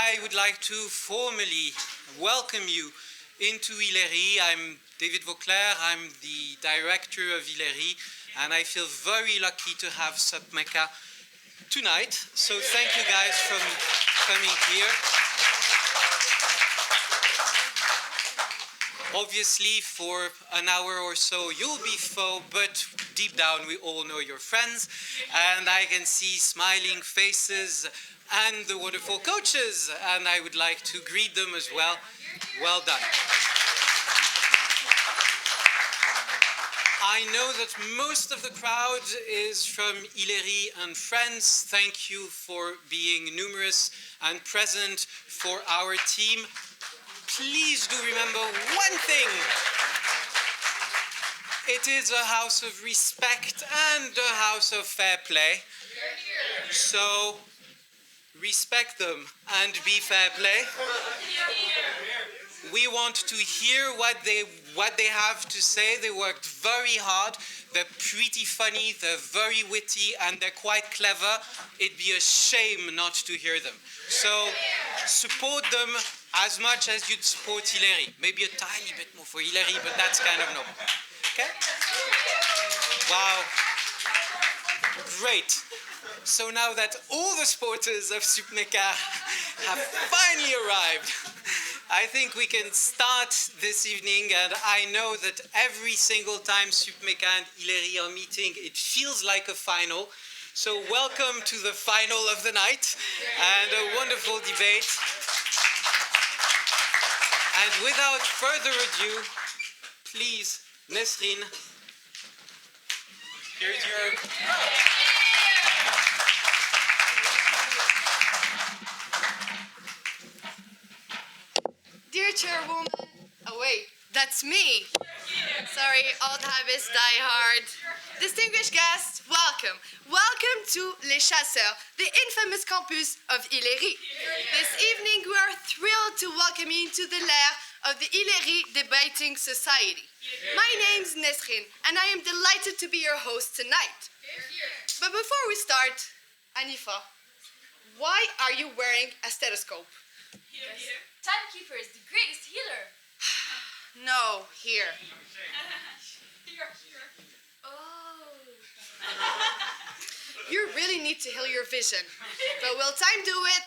I would like to formally welcome you into ILERI. I'm David Vauclair, I'm the director of ILERI, and I feel very lucky to have Supméca tonight. So thank you guys for coming here. Obviously, for an hour or so, you'll be faux, but deep down, we all know you're friends. And I can see smiling faces and the wonderful coaches, and I would like to greet them as well. Well done. I know that most of the crowd is from ILERI and friends. Thank you for being numerous and present for our team. Please do remember one thing. It is a house of respect and a house of fair play. So respect them and be fair play. We want to hear what they have to say. They worked very hard. They're pretty funny, they're very witty, and they're quite clever. It'd be a shame not to hear them. So support them as much as you'd support ILERI. Maybe a tiny bit more for ILERI, but that's kind of normal. Okay? Wow. Great. So now that all the supporters of Supméca have finally arrived, I think we can start this evening, and I know that every single time Supméca and ILERI are meeting, it feels like a final. So welcome to the final of the night, and a wonderful debate. And without further ado, please, Nesrine, here's your... Dear Chairwoman, oh wait, that's me. Sorry, old habits die hard. Distinguished guests, welcome. Welcome to Les Chasseurs, the infamous campus of ILERI. This evening we are thrilled to welcome you into the lair of the ILERI Debating Society. My name's Nesrine, and I am delighted to be your host tonight. But before we start, Hanifa, why are you wearing a stethoscope? Timekeeper is the greatest healer. No, here. Here. Oh. You really need to heal your vision. But will time do it?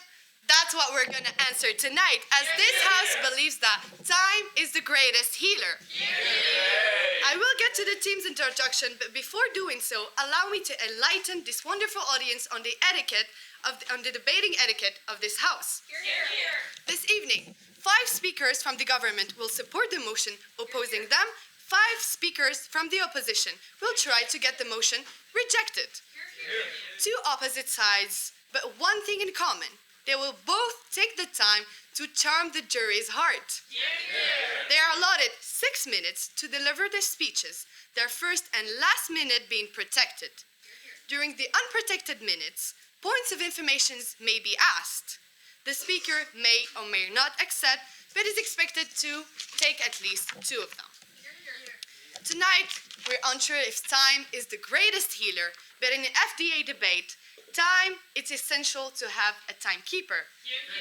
That's what we're going to answer tonight, as this house believes that time is the greatest healer. I will get to the team's introduction, but before doing so, allow me to enlighten this wonderful audience on the debating etiquette of this house. This evening, 5 speakers from the government will support the motion. Opposing them, 5 speakers from the opposition will try to get the motion rejected. 2 opposite sides, but one thing in common. They will both take the time to charm the jury's heart. They are allotted 6 minutes to deliver their speeches, their first and last minute being protected. During the unprotected minutes, points of information may be asked. The speaker may or may not accept, but is expected to take at least 2 of them. Tonight, we're unsure if time is the greatest healer, but in an FDA debate, time, it's essential to have a timekeeper.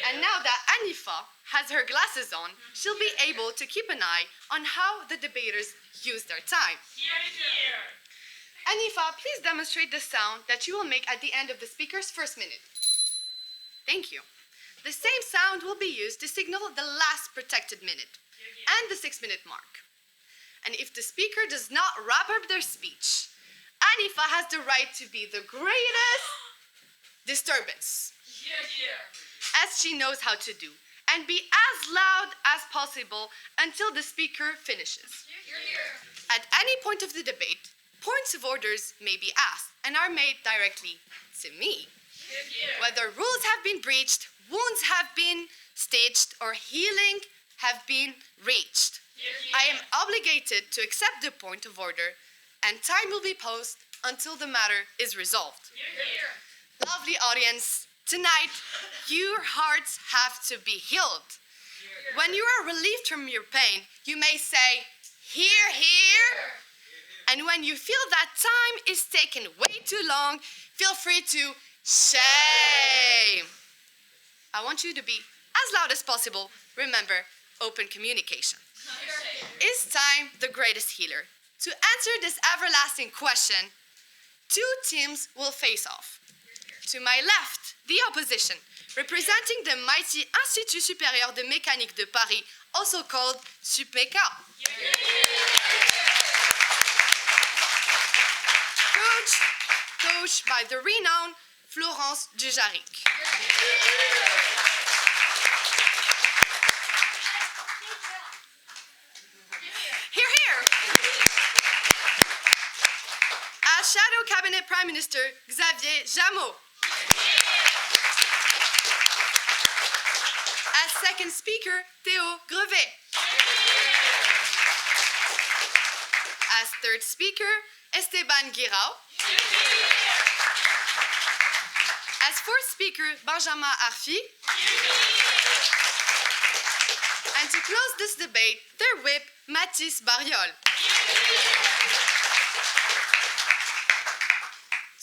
And now that Hanifa has her glasses on, she'll be able to keep an eye on how the debaters use their time. Hanifa, please demonstrate the sound that you will make at the end of the speaker's first minute. Thank you. The same sound will be used to signal the last protected minute and the 6-minute mark. And if the speaker does not wrap up their speech, Hanifa has the right to be the greatest disturbance, as she knows how to do, and be as loud as possible until the speaker finishes. At any point of the debate, points of orders may be asked and are made directly to me. Whether rules have been breached, wounds have been staged, or healing have been reached, I am obligated to accept the point of order, and time will be paused until the matter is resolved. Lovely audience, tonight, your hearts have to be healed. When you are relieved from your pain, you may say, "Here, here." And when you feel that time is taken way too long, feel free to shame. I want you to be as loud as possible. Remember, open communication. Is time the greatest healer? To answer this everlasting question, two teams will face off. To my left, the opposition, representing the mighty Institut Supérieur de Mécanique de Paris, also called Supméca. Coached by the renowned Florence Dujaric. Here, here. As Shadow Cabinet Prime Minister Xavier Jamot. As second speaker, Théo Grevet. As third speaker, Esteban Guirao. As fourth speaker, Benjamin Arfi. And to close this debate, their whip, Mathis Barriol.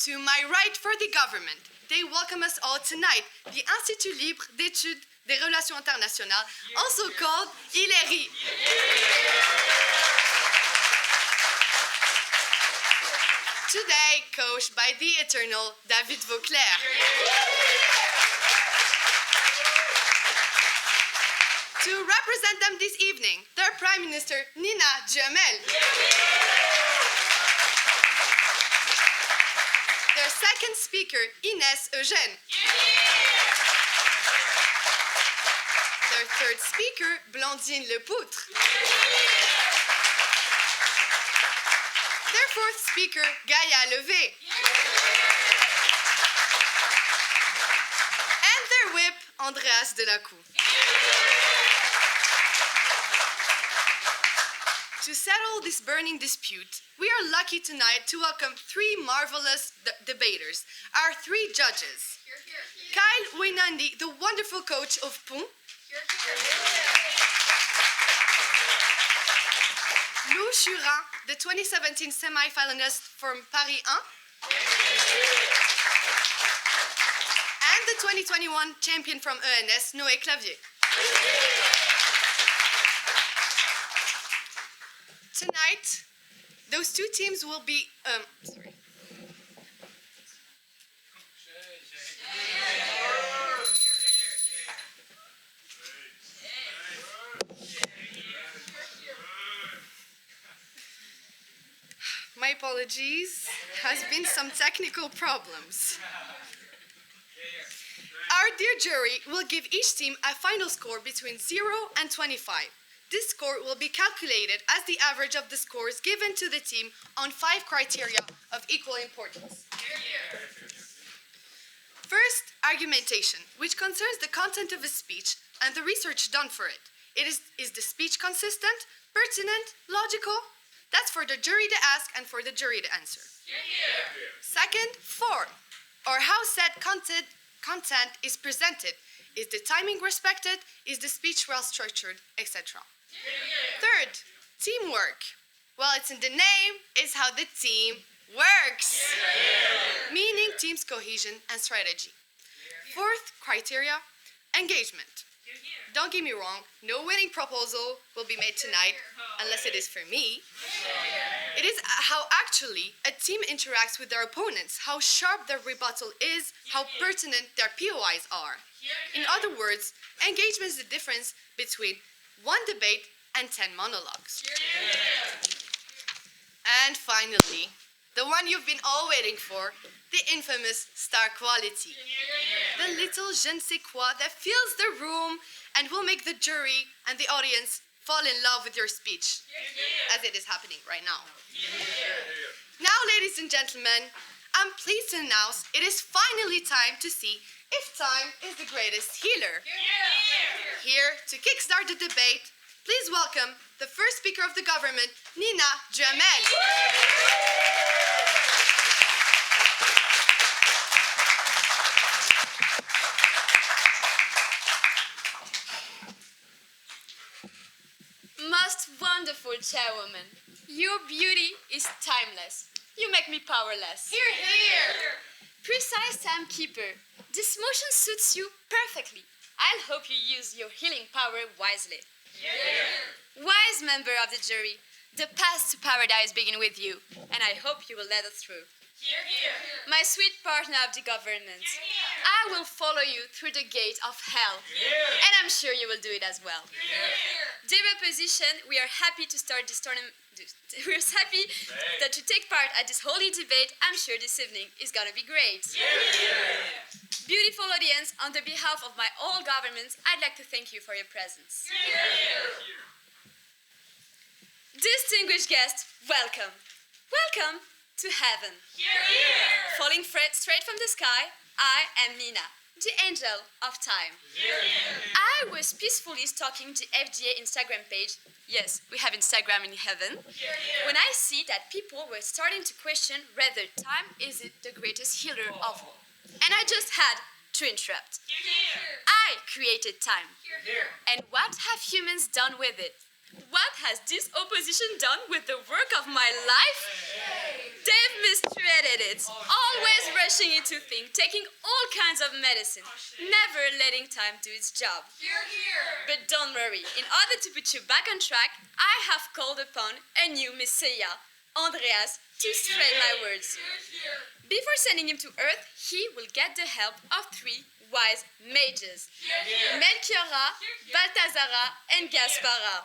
To my right for the government, they welcome us all tonight, the Institut Libre d'études des relations internationales, also called ILERI. Today, coached by the eternal David Vauclair. To represent them this evening, their Prime Minister, DUHAMEL. Their second speaker, Ines EUGENE. Their third speaker, Blandine LEPOUTRE. Their fourth speaker, Gaïa LEVE. And their whip, Andreas DELACOUX. To settle this burning dispute, we are lucky tonight to welcome three marvelous debaters, our three judges. Kyle Wainandi, the wonderful coach of Pont. Lou Churin, the 2017 semi-finalist from Paris 1. And the 2021 champion from ENS, Noé Clavier. Tonight, those two teams will be, My apologies, has been some technical problems. Our dear jury will give each team a final score between 0 and 25. This score will be calculated as the average of the scores given to the team on 5 criteria of equal importance. First, argumentation, which concerns the content of a speech and the research done for it. Is the speech consistent, pertinent, logical? That's for the jury to ask and for the jury to answer. Second, form, or how said content is presented. Is the timing respected? Is the speech well structured, etc.? Third, teamwork. Well, it's in the name, it's how the team works. Meaning team's cohesion and strategy. Fourth criteria, engagement. Don't get me wrong, no winning proposal will be made tonight, unless it is for me. It is how actually a team interacts with their opponents, how sharp their rebuttal is, how pertinent their POIs are. In other words, engagement is the difference between one debate and 10 monologues. And finally, the one you've been all waiting for, the infamous star quality. The little je ne sais quoi that fills the room and will make the jury and the audience fall in love with your speech, as it is happening right now. Now, ladies and gentlemen, I'm pleased to announce it is finally time to see if time is the greatest healer. Here to kickstart the debate, please welcome the first speaker of the government, DUHAMEL. Most wonderful chairwoman, your beauty is timeless. You make me powerless. Here, here. Precise timekeeper, this motion suits you perfectly. I'll hope you use your healing power wisely. Wise member of the jury, the path to paradise begins with you, and I hope you will let us through. My sweet partner of the government, I will follow you through the gate of hell, and I'm sure you will do it as well. Dear opposition, we are happy to start this tournament. We're happy that you take part at this holy debate. I'm sure this evening is gonna be great. Beautiful audience, on the behalf of my all governments, I'd like to thank you for your presence. Distinguished guests, welcome. Welcome to heaven. Falling straight from the sky, I am Nina, the angel of time. I was peacefully stalking the FDA Instagram page. Yes, we have Instagram in heaven. When I see that people were starting to question whether time is the greatest healer of all. And I just had to interrupt. I created time. And what have humans done with it? What has this opposition done with the work of my life? They've mistreated it, always rushing into things, taking all kinds of medicine, never letting time do its job. But don't worry, in order to put you back on track, I have called upon a new messiah, Andreas, to spread my words. Before sending him to Earth, he will get the help of 3 wise mages, Melchiora, Balthazara, and Gaspara.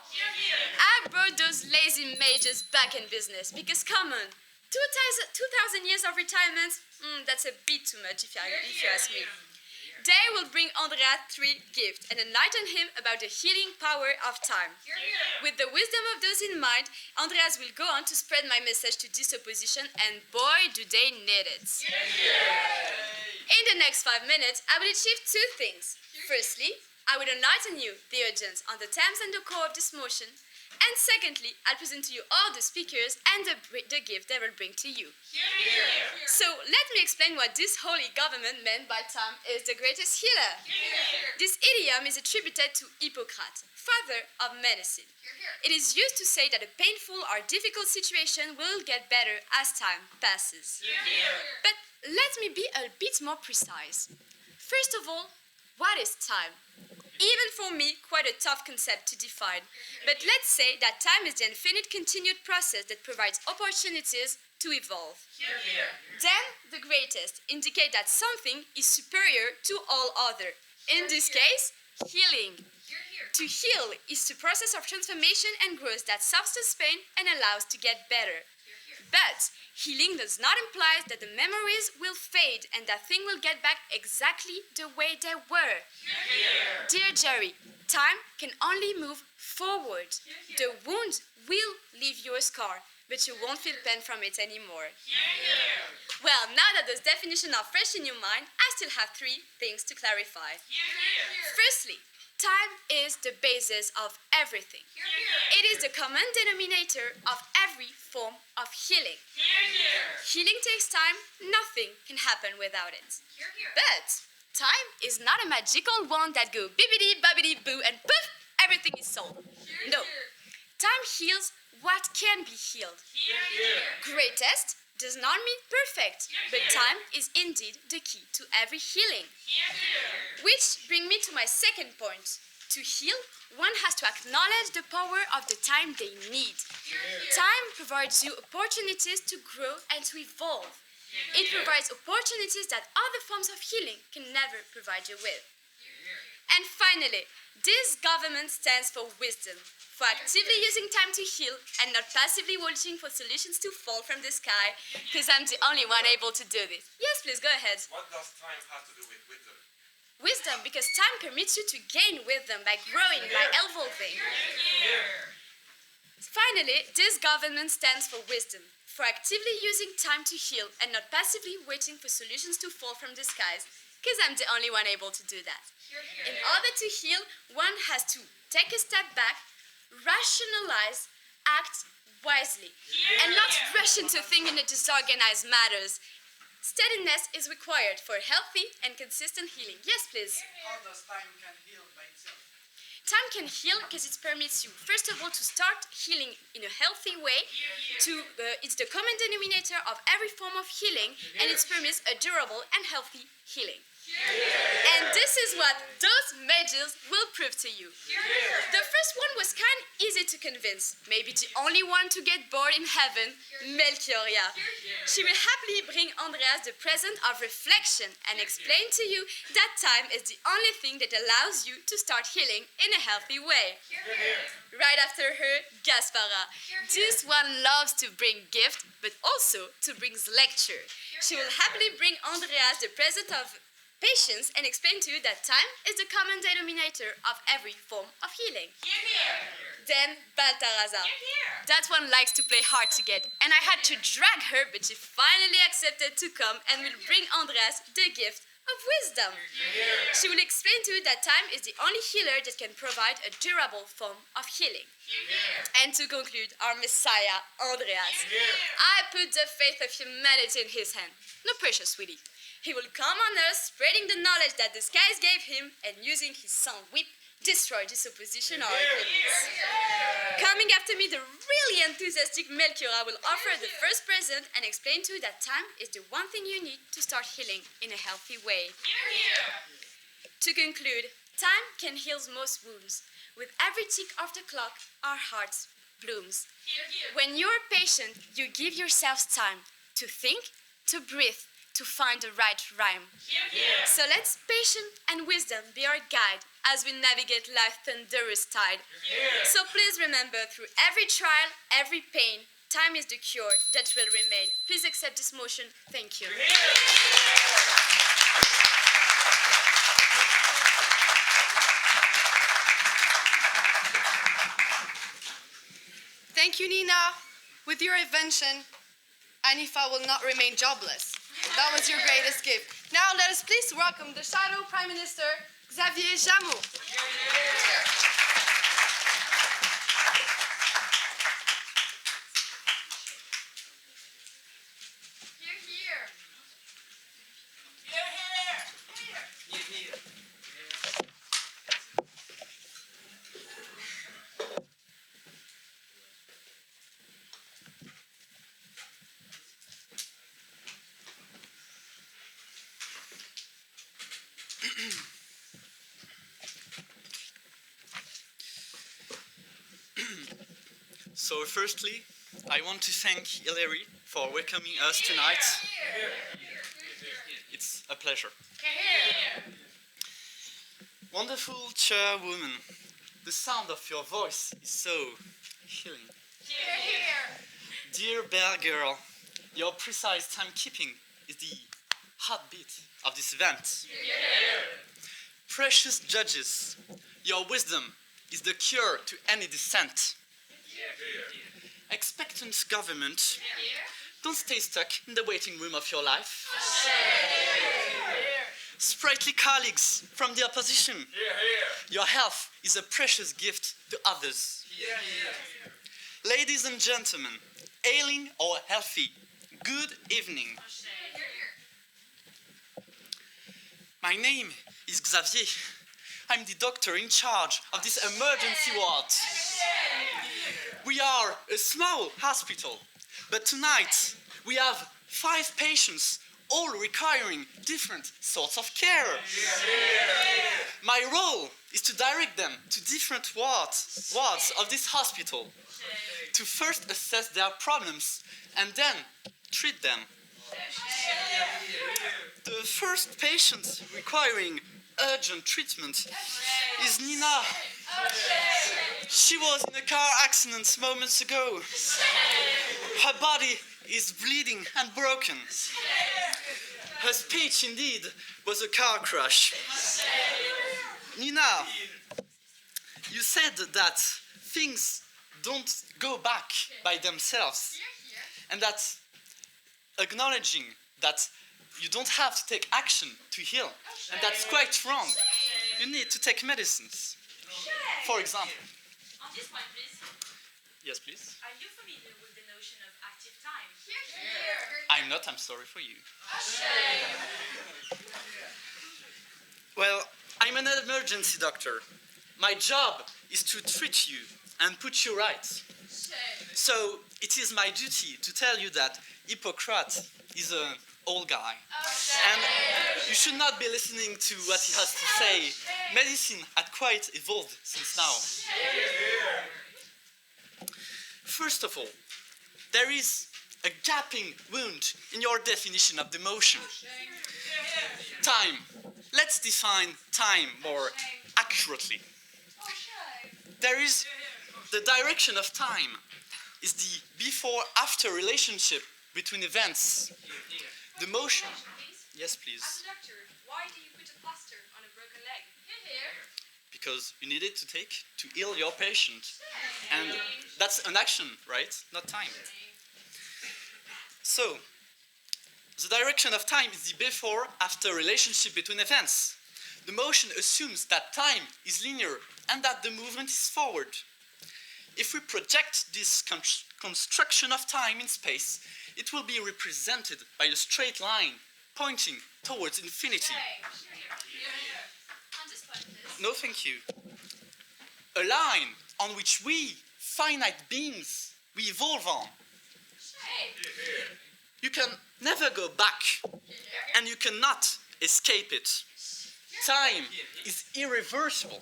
I brought those lazy mages back in business because, come on, 2,000 years of retirement, that's a bit too much if you ask me. They will bring Andreas 3 gifts and enlighten him about the healing power of time. With the wisdom of those in mind, Andreas will go on to spread my message to this opposition, and boy, do they need it. In the next 5 minutes, I will achieve 2 things. Firstly, I will enlighten you, the audience, on the terms and the core of this motion. And secondly, I'll present to you all the speakers and the gift they will bring to you. So let me explain what this holy government meant by time is the greatest healer. This idiom is attributed to Hippocrates, father of medicine. It is used to say that a painful or difficult situation will get better as time passes. But let me be a bit more precise. First of all, what is time? Even for me, quite a tough concept to define. But let's say that time is the infinite continued process that provides opportunities to evolve. Then, the greatest indicate that something is superior to all other. In this case, healing. To heal is the process of transformation and growth that substitutes pain and allows to get better. But healing does not imply that the memories will fade and that things will get back exactly the way they were. Dear jury, time can only move forward. The wound will leave you a scar, but you won't feel pain from it anymore. Well, now that those definitions are fresh in your mind, I still have 3 things to clarify. Firstly, time is the basis of everything. It is the common denominator of every form of healing. Healing takes time, nothing can happen without it. But time is not a magical wand that goes bibbidi bobbidi boo and poof, everything is solved. No, time heals what can be healed. Greatest does not mean perfect, but time is indeed the key to every healing. Which brings me to my second point. To heal, one has to acknowledge the power of the time they need. Time provides you opportunities to grow and to evolve. It provides opportunities that other forms of healing can never provide you with. And finally, this government stands for wisdom, for actively using time to heal and not passively watching for solutions to fall from the sky, because I'm the only one able to do this. Yes, please, go ahead. What does time have to do with wisdom? Wisdom, because time permits you to gain wisdom by growing, by evolving. Finally, this government stands for wisdom, for actively using time to heal and not passively waiting for solutions to fall from the skies, because I'm the only one able to do that. In order to heal, one has to take a step back, rationalize, act wisely, and not rush into things in a disorganized matters. Steadiness is required for healthy and consistent healing. Yes, please. How does time can heal by itself? Time can heal because it permits you, first of all, to start healing in a healthy way. It's the common denominator of every form of healing, and it permits a durable and healthy healing. And this is what those mages will prove to you. The first one was kind of easy to convince. Maybe the only one to get bored in heaven, Melchioria. She will happily bring Andreas the present of reflection and explain to you that time is the only thing that allows you to start healing in a healthy way. Right after her, Gaspara. This one loves to bring gift, but also to bring lecture. She will happily bring Andreas the present of patience and explain to you that time is the common denominator of every form of healing. Then Baltaraza. That one likes to play hard to get, and I had to drag her, but she finally accepted to come and will bring Andreas the gift of wisdom. She will explain to you that time is the only healer that can provide a durable form of healing. And to conclude, our Messiah, Andreas. I put the faith of humanity in his hand. No pressure, sweetie. He will come on earth, spreading the knowledge that the skies gave him, and using his sun whip, destroy this opposition or enemies. Coming after me, the really enthusiastic Melchiora will offer the first present and explain to you that time is the one thing you need to start healing in a healthy way. To conclude, time can heal most wounds. With every tick of the clock, our hearts blooms. When you're patient, you give yourselves time to think, to breathe, to find the right rhyme. So let's patience and wisdom be our guide as we navigate life's thunderous tide. So please remember, through every trial, every pain, time is the cure that will remain. Please accept this motion. Thank you. Thank you, Nina. With your invention, Hanifa will not remain jobless. That was your greatest gift. Now let us please welcome the Shadow Prime Minister, Xavier Jamot. So firstly, I want to thank ILERI for welcoming us tonight. It's a pleasure. Wonderful Chairwoman, the sound of your voice is so healing. Dear Bear Girl, your precise timekeeping is the heartbeat of this event. Precious judges, your wisdom is the cure to any dissent. Expectant government, don't stay stuck in the waiting room of your life. Sprightly colleagues from the opposition, your health is a precious gift to others. Ladies and gentlemen, ailing or healthy, good evening. My name is Xavier. I'm the doctor in charge of this emergency ward. We are a small hospital, but tonight we have 5 patients, all requiring different sorts of care. My role is to direct them to different wards of this hospital, to first assess their problems and then treat them. The first patient requiring urgent treatment is Nina. She was in a car accident moments ago. Her body is bleeding and broken. Her speech, indeed, was a car crash. Nina, you said that things don't go back by themselves, and that acknowledging that you don't have to take action to heal, and that's quite wrong. You need to take medicines. For example. On this point, please. Yes, please. Are you familiar with the notion of active time? I'm not, I'm sorry for you. Well, I'm an emergency doctor. My job is to treat you and put you right. So it is my duty to tell you that Hippocrates is an old guy. And you should not be listening to what he has to say. Medicine had quite evolved since now. First of all, there is a gaping wound in your definition of the motion. Time. Let's define time more accurately. There is the direction of time is the before-after relationship between events. The motion. Yes, please. As a doctor, why do you put a plaster on a broken leg? Because you need it to take to heal your patient. And that's an action, right? Not time. So, the direction of time is the before-after relationship between events. The motion assumes that time is linear and that the movement is forward. If we project this construction of time in space, it will be represented by a straight line pointing towards infinity. No, thank you. A line on which we, finite beings, we evolve on. You can never go back, and you cannot escape it. Time is irreversible.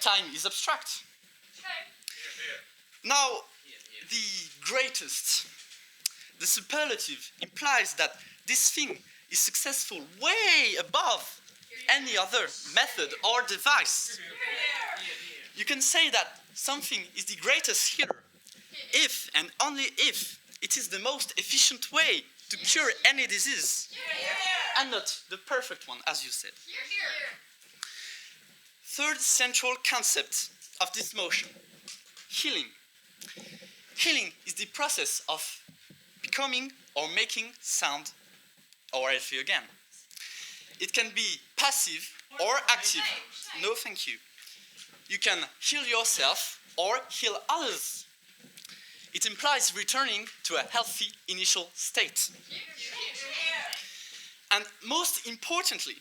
Time is abstract. Now, the greatest, the superlative, implies that this thing is successful way above any other method or device. You can say that something is the greatest healer if and only if it is the most efficient way to cure any disease, and not the perfect one, as you said. Third central concept of this motion, healing. Healing is the process of becoming or making sound or healthy again. It can be passive or active. No, thank you. You can heal yourself or heal others. It implies returning to a healthy initial state. And most importantly,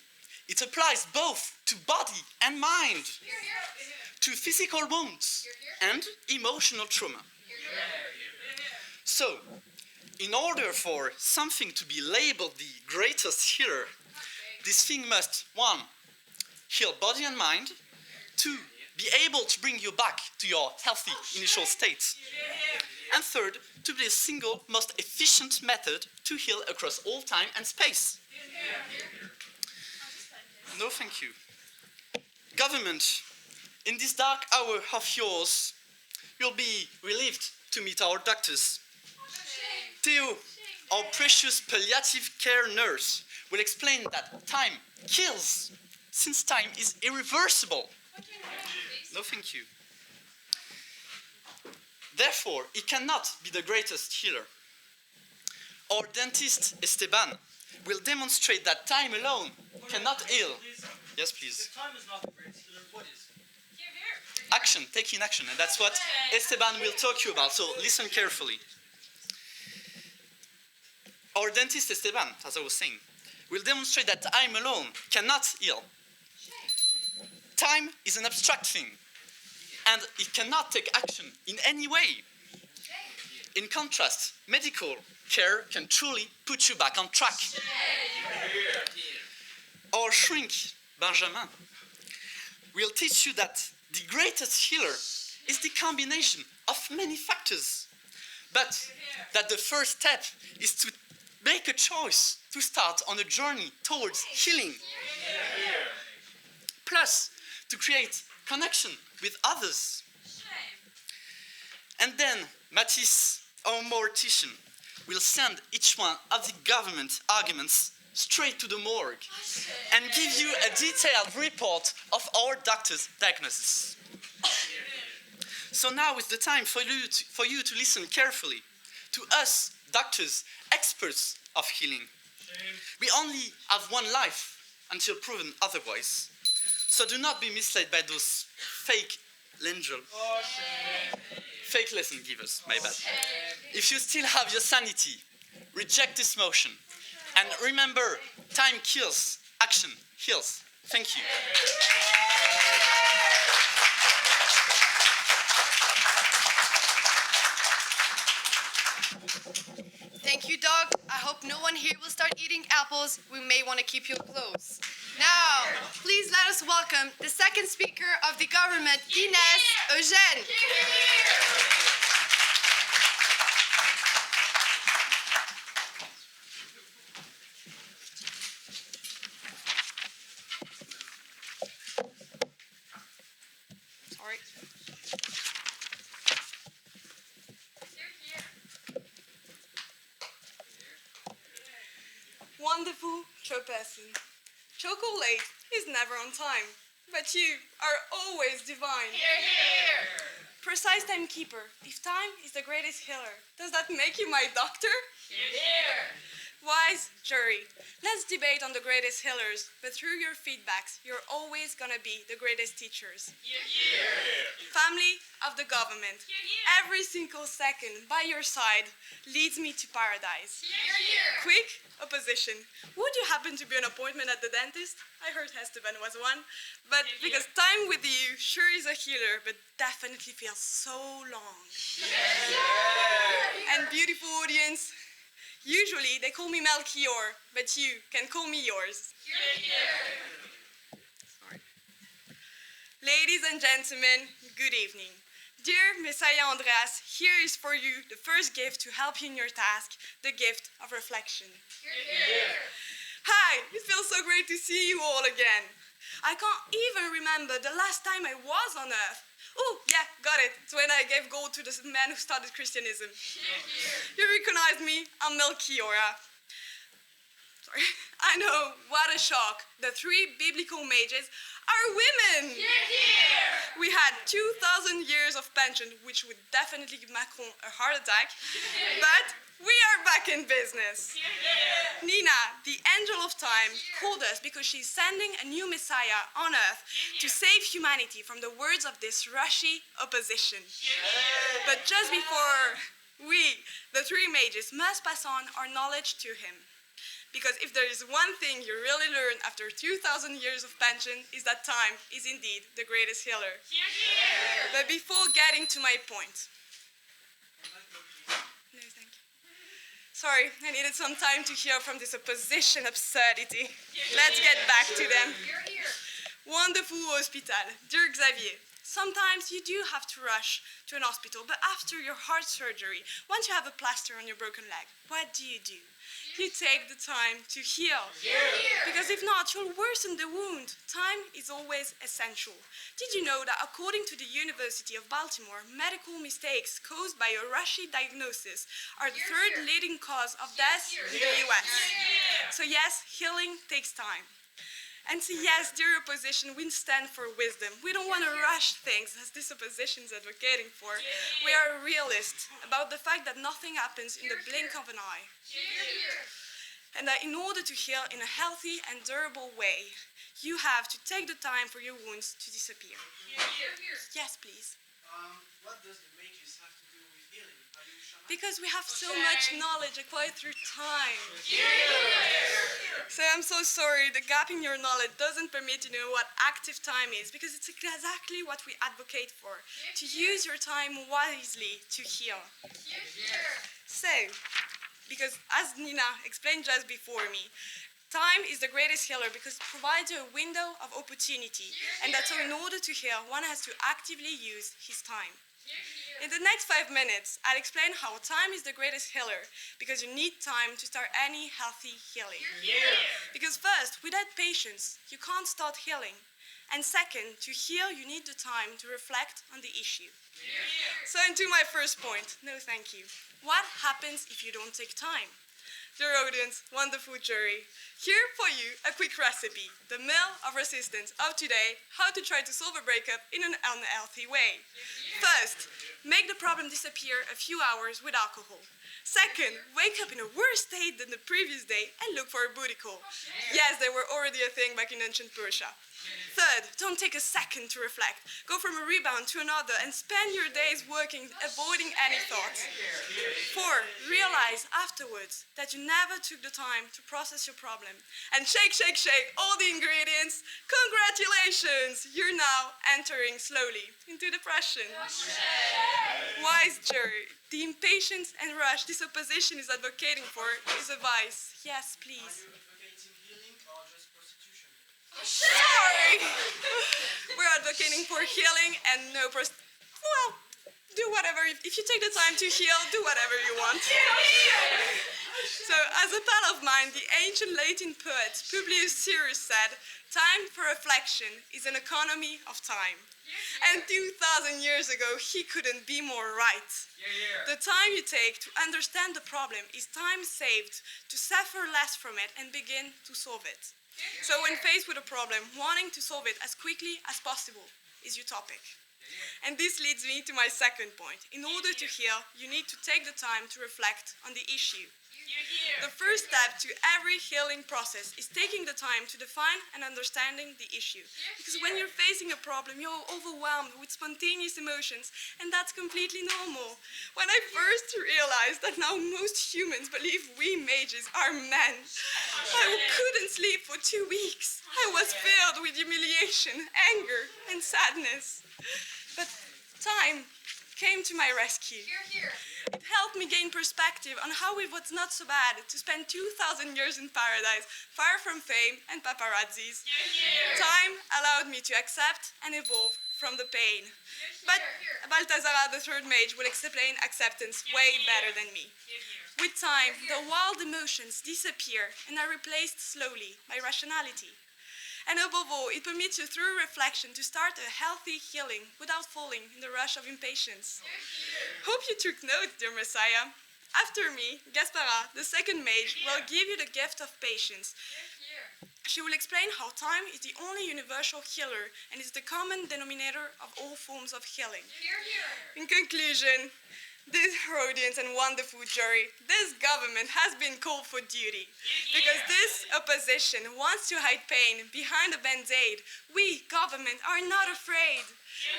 it applies both to body and mind, to physical wounds and emotional trauma. So, in order for something to be labeled the greatest healer, this thing must, 1, heal body and mind, 2, be able to bring you back to your healthy initial state, and 3rd, to be the single most efficient method to heal across all time and space. No, thank you. Government, in this dark hour of yours, you'll be relieved to meet our doctors. Théo, our precious palliative care nurse, will explain that time kills, since time is irreversible. No, thank you. Therefore, it cannot be the greatest healer. Our dentist, Esteban, will demonstrate that time alone cannot heal. Yes, please. If time is not the greatest healer, what is? Action, taking action, and that's what Esteban will talk to you about, so listen carefully. Our dentist, Esteban, as I was saying, will demonstrate that time alone cannot heal. Time is an abstract thing, and it cannot take action in any way. In contrast, medical care can truly put you back on track. Our shrink, Benjamin, will teach you that the greatest healer is the combination of many factors, but that the first step is to make a choice to start on a journey towards healing. Plus, to create connection with others. And then Mathis, our mortician, will send each one of the government arguments straight to the morgue and give you a detailed report of our doctor's diagnosis. So now is the time for you to listen carefully to us, doctors, experts of healing. We only have one life until proven otherwise. So do not be misled by those fake lesson givers, my bad. If you still have your sanity, reject this motion. And remember, time kills, action heals. Thank you. Thank you, Doug. I hope hope no one here will start eating apples. We may want to keep you close. Now, please let us welcome the second speaker of the government, Ines EUGENE. Sorry. Wonderful chairperson. Chocolate is never on time, but you are always divine. Hear, hear. Precise timekeeper. If time is the greatest healer, does that make you my doctor? Hear, hear. Wise jury. Let's debate on the greatest healers, but through your feedbacks, you're always gonna be the greatest teachers. Hear, hear. Family of the government. Hear, hear. Every single second by your side leads me to paradise. Hear, hear. Quick opposition. Would you happen to be an appointment at the dentist? I heard Esteban was one. But because time with you sure is a healer, but definitely feels so long. And beautiful audience, usually they call me Melchior, but you can call me yours. Sorry. Ladies and gentlemen, good evening. Dear Messiah Andreas, here is for you the first gift to help you in your task, the gift of reflection. Hi, it feels so great to see you all again. I can't even remember the last time I was on Earth. Oh, yeah, got it. It's when I gave gold to the man who started Christianism. You recognize me? I'm Melchiora. Sorry. I know, what a shock. The three biblical mages are women. We had 2,000 years of pension, which would definitely give Macron a heart attack. But we are back in business. Nina, the angel of time, called us because she's sending a new Messiah on earth to save humanity from the words of this rushy opposition. But just before we, the three mages, must pass on our knowledge to him. Because if there is one thing you really learn after 2,000 years of pension, is that time is indeed the greatest healer. But before getting to my point, no, thank you. Sorry, I needed some time to hear from this opposition absurdity. Let's get back to them. Wonderful hospital. Dear Xavier, sometimes you do have to rush to an hospital, but after your heart surgery, once you have a plaster on your broken leg, what do? You take the time to heal. Because if not, you'll worsen the wound. Time is always essential. Did you know that according to the University of Baltimore, medical mistakes caused by a rushy diagnosis are the third leading cause of death in the US? So yes, healing takes time. And so yes, dear opposition, we stand for wisdom. We don't want to rush things as this opposition is advocating for. We are realists about the fact that nothing happens in the blink of an eye. And that in order to heal in a healthy and durable way, you have to take the time for your wounds to disappear. Yes, please. What does the mages have to do with healing? Are you shaman? Because we have so much knowledge acquired through time. So I'm so sorry, the gap in your knowledge doesn't permit you to know what active time is, because it's exactly what we advocate for, to use your time wisely to heal. So, because as Nina explained just before me, time is the greatest healer because it provides you a window of opportunity, and that so in order to heal, one has to actively use his time. In the next 5 minutes, I'll explain how time is the greatest healer, because you need time to start any healthy healing. Because first, without patience, you can't start healing. And second, to heal, you need the time to reflect on the issue. So into my first point, no thank you. What happens if you don't take time? Dear audience, wonderful jury, here for you a quick recipe, the meal of resistance of today, how to try to solve a breakup in an unhealthy way. First, make the problem disappear a few hours with alcohol. Second, wake up in a worse state than the previous day and look for a booty call. Yes, they were already a thing back in ancient Persia. Third, don't take a second to reflect. Go from a rebound to another and spend your days working, avoiding any thoughts. 4, realize afterwards that you never took the time to process your problem. And shake, shake, shake all the ingredients. Congratulations! You're now entering slowly into depression. Wise jury, the impatience and rush this opposition is advocating for is a vice. Yes, please. Advocating healing or just prostitution? Sorry! We're advocating for healing and no well, do whatever. If you take the time to heal, do whatever you want. So, as a pal of mine, the ancient Latin poet Publius Syrus said, time for reflection is an economy of time. And 2,000 years ago, he couldn't be more right. The time you take to understand the problem is time saved to suffer less from it and begin to solve it. So when faced with a problem, wanting to solve it as quickly as possible is utopic. And this leads me to my second point. In order to heal, you need to take the time to reflect on the issue. The first step to every healing process is taking the time to define and understanding the issue. Because when you're facing a problem, you're overwhelmed with spontaneous emotions, and that's completely normal. When I first realized that now most humans believe we mages are men, I couldn't sleep for 2 weeks. I was filled with humiliation, anger, and sadness. But time came to my rescue. It helped me gain perspective on how it was not so bad to spend 2,000 years in paradise, far from fame and paparazzis. Time allowed me to accept and evolve from the pain. But Balthazar, the third mage, will explain acceptance way better than me. With time, the wild emotions disappear and are replaced slowly by rationality. And above all, it permits you through reflection to start a healthy healing without falling in the rush of impatience. Hope you took note, dear Messiah. After me, Gaspara, the second mage, will give you the gift of patience. She will explain how time is the only universal healer and is the common denominator of all forms of healing. In conclusion, this audience and wonderful jury, this government has been called for duty. Because this opposition wants to hide pain behind a band-aid. We, government, are not afraid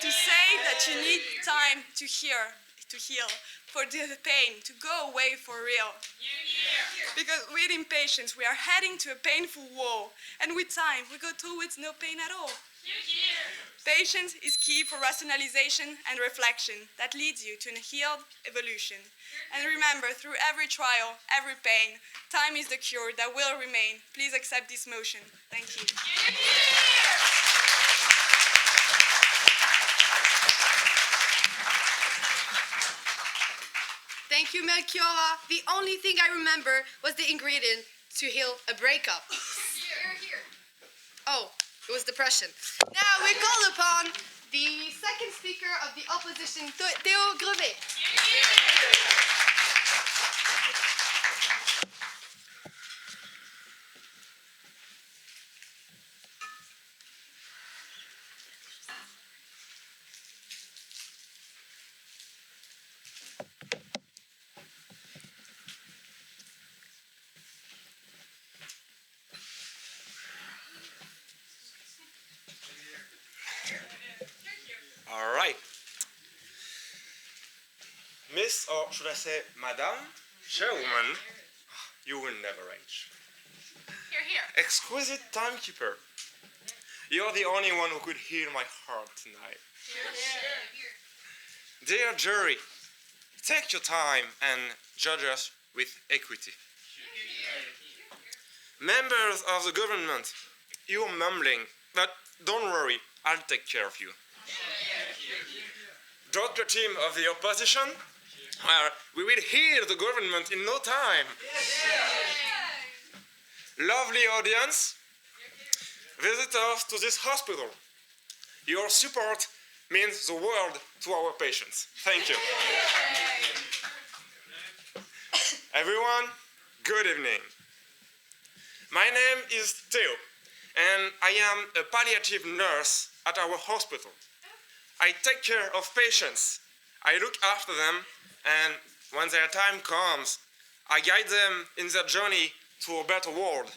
to say that you need time to heal, for the pain to go away for real. Because with impatience, we are heading to a painful wall. And with time, we go towards no pain at all. Patience is key for rationalization and reflection that leads you to a healed evolution. And remember, through every trial, every pain, time is the cure that will remain. Please accept this motion. Thank you. Thank you, Melchiora. The only thing I remember was the ingredient to heal a breakup. Oh, it was depression. Now we call upon the second speaker of the opposition, Théo Grevet. All right. Miss, or should I say Madame, Chairwoman, you will never age. Exquisite Timekeeper, you're the only one who could heal my heart tonight. Dear jury, take your time and judge us with equity. Members of the government, you're mumbling, but don't worry, I'll take care of you. Doctor team of the opposition, we will heal the government in no time. Lovely audience, visitors to this hospital, your support means the world to our patients. Thank you. Everyone, good evening. My name is Théo, and I am a palliative nurse at our hospital. I take care of patients. I look after them, and when their time comes, I guide them in their journey to a better world.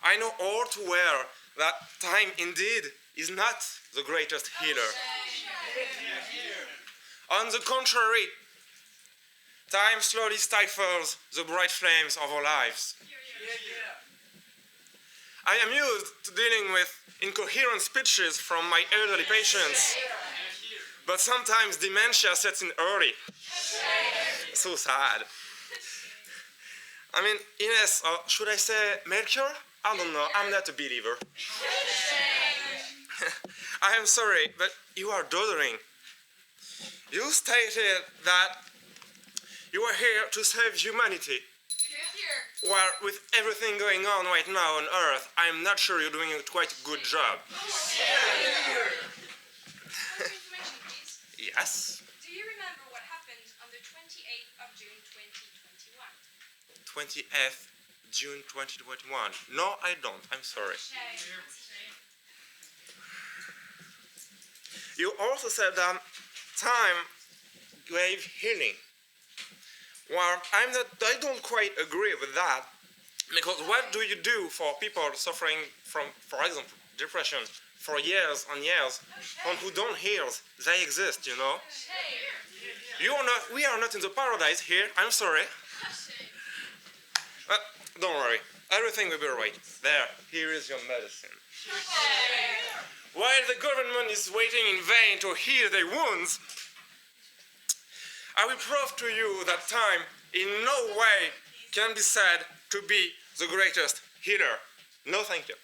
I know all too well that time indeed is not the greatest healer. On the contrary, time slowly stifles the bright flames of our lives. I am used to dealing with incoherent speeches from my elderly patients, but sometimes dementia sets in early. So sad. I mean, Ines, or should I say Melchior? I don't know, I'm not a believer. I am sorry, but you are doddering. You stated that you are here to save humanity. Well, with everything going on right now on Earth, I'm not sure you're doing a quite good job. Yes? Do you remember what happened on the 28th of June 2021? 28th June 2021. No, I don't. I'm sorry. You also said that time gave healing. Well, I don't quite agree with that, because what do you do for people suffering from, for example, depression for years and years, and who don't heal? They exist, you know. We are not in the paradise here. I'm sorry. But don't worry, everything will be right. There, here is your medicine. While the government is waiting in vain to heal their wounds, I will prove to you that time in no way can be said to be the greatest healer. No, thank you.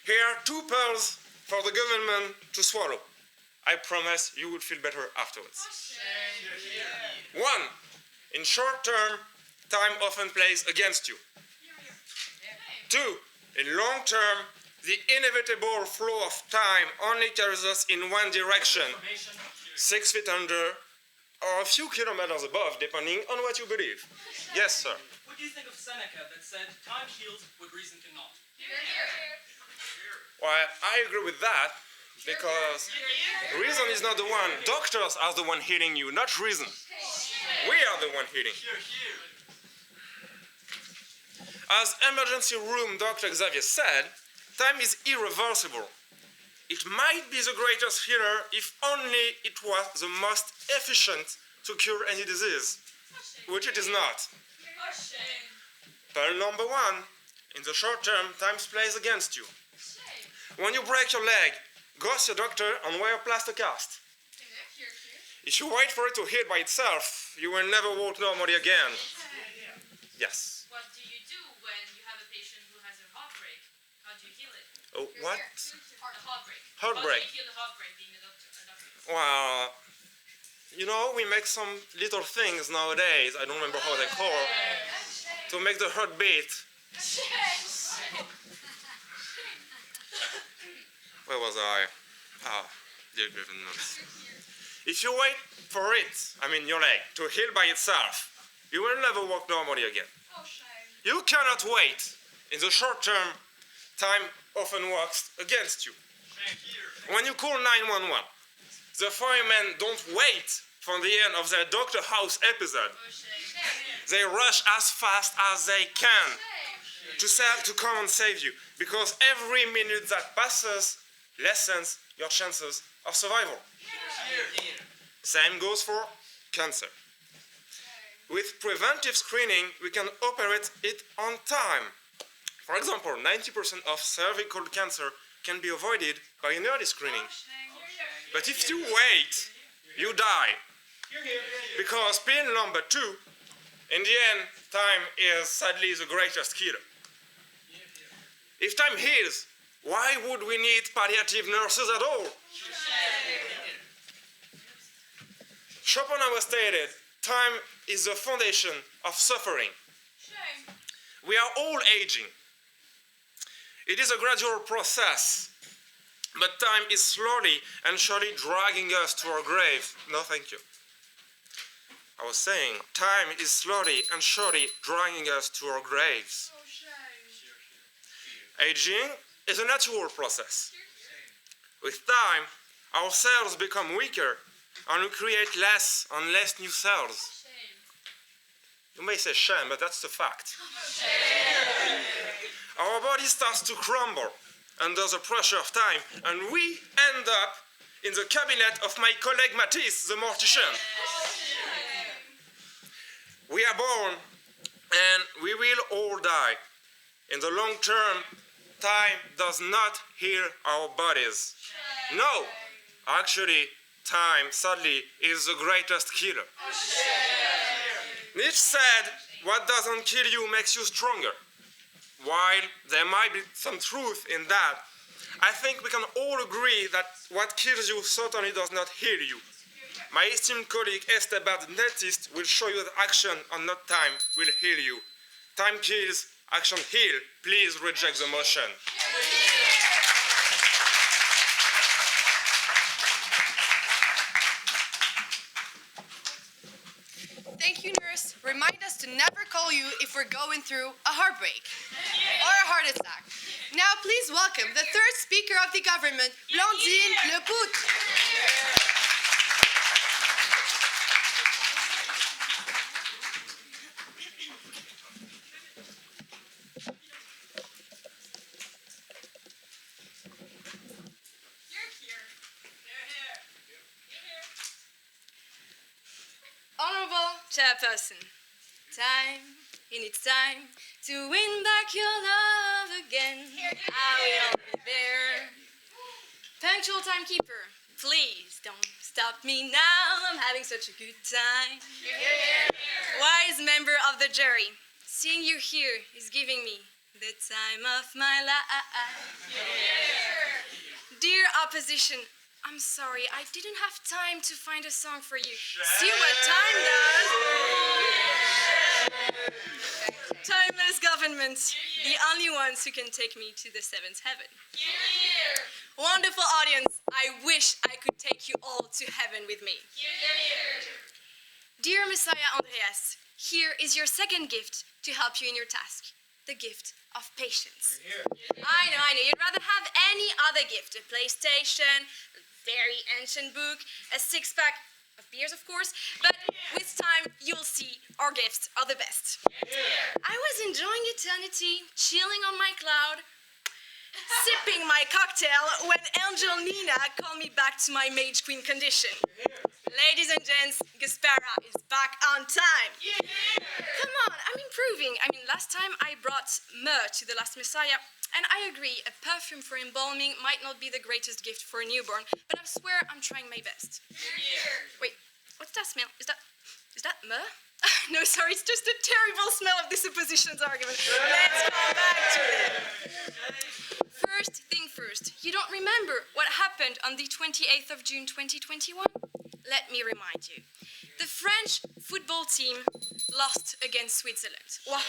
Here are 2 pills for the government to swallow. I promise you will feel better afterwards. 1. In short term, time often plays against you. 2. In long term, the inevitable flow of time only carries us in one direction, 6 feet under, or a few kilometers above, depending on what you believe. Yes, sir. What do you think of Seneca that said, time heals what reason cannot? Well, I agree with that, because reason is not the one. Doctors are the one healing you, not reason. We are the one healing. As emergency room Dr. Xavier said, time is irreversible. It might be the greatest healer if only it was the most efficient to cure any disease, which it is not. Pearl number 1, in the short term, time plays against you. When you break your leg, go to your doctor and wear a plaster cast. If you wait for it to heal by itself, you will never walk normally again. Yes. What do you do when you have a patient who has a heartbreak? How do you heal it? Oh, what? Heartbreak. Heartbreak. How do you heal the heartbreak being a doctor? Well, you know, we make some little things nowadays, I don't remember how they call, to make the heart beat. Where was I? Dear goodness. If you wait for it, I mean your leg, to heal by itself, you will never walk normally again. You cannot wait. In the short term, time often works against you. When you call 911, the firemen don't wait for the end of their Doctor House episode. They rush as fast as they can to come and save you, because every minute that passes lessens your chances of survival. Same goes for cancer. With preventive screening, we can operate it on time. For example, 90% of cervical cancer can be avoided by an early screening. But if you wait, you die. Because pill number 2, in the end, time is sadly the greatest killer. If time heals, why would we need palliative nurses at all? Schopenhauer stated, time is the foundation of suffering. We are all aging. It is a gradual process, but time is slowly and surely dragging us to our grave. No, thank you. I was saying, time is slowly and surely dragging us to our graves. Aging is a natural process. With time, our cells become weaker and we create less and less new cells. You may say shame, but that's the fact. Our body starts to crumble under the pressure of time, and we end up in the cabinet of my colleague Mathis, the mortician. We are born, and we will all die. In the long term, time does not heal our bodies. No, actually, time, sadly, is the greatest killer. Nietzsche said, what doesn't kill you makes you stronger. While there might be some truth in that, I think we can all agree that what kills you certainly does not heal you. My esteemed colleague Esteban Guirao will show you that action and not time will heal you. Time kills, action heal. Please reject the motion. Thank you, nurse. Remind us to never call you if we're going through a heartbreak or a heart attack. Now, please welcome the third speaker of the government, Blandine LEPOUTRE. Honorable Chairperson, time, it needs time to win back your love again. I will be there. Punctual timekeeper, please don't stop me now. I'm having such a good time. Wise member of the jury, seeing you here is giving me the time of my life. Dear opposition, I'm sorry, I didn't have time to find a song for you. See what time does? Timeless government, the only ones who can take me to the seventh heaven. Wonderful audience, I wish I could take you all to heaven with me. Dear Messiah Andreas, here is your second gift to help you in your task, the gift of patience. I know, you'd rather have any other gift, a PlayStation, very ancient book, a six-pack of beers, of course, but with time, you'll see our gifts are the best. I was enjoying eternity, chilling on my cloud, sipping my cocktail when Angel Nina called me back to my mage queen condition. Ladies and gents, Gaspara is back on time. Come on, I'm improving. Last time I brought myrrh to the Last Messiah, and I agree, a perfume for embalming might not be the greatest gift for a newborn, but I swear I'm trying my best. Wait, what's that smell? Is that myrrh? No, sorry, it's just the terrible smell of this opposition's argument. Let's go back to it. First thing first, you don't remember what happened on the 28th of June 2021? Let me remind you. The French football team lost against Switzerland. What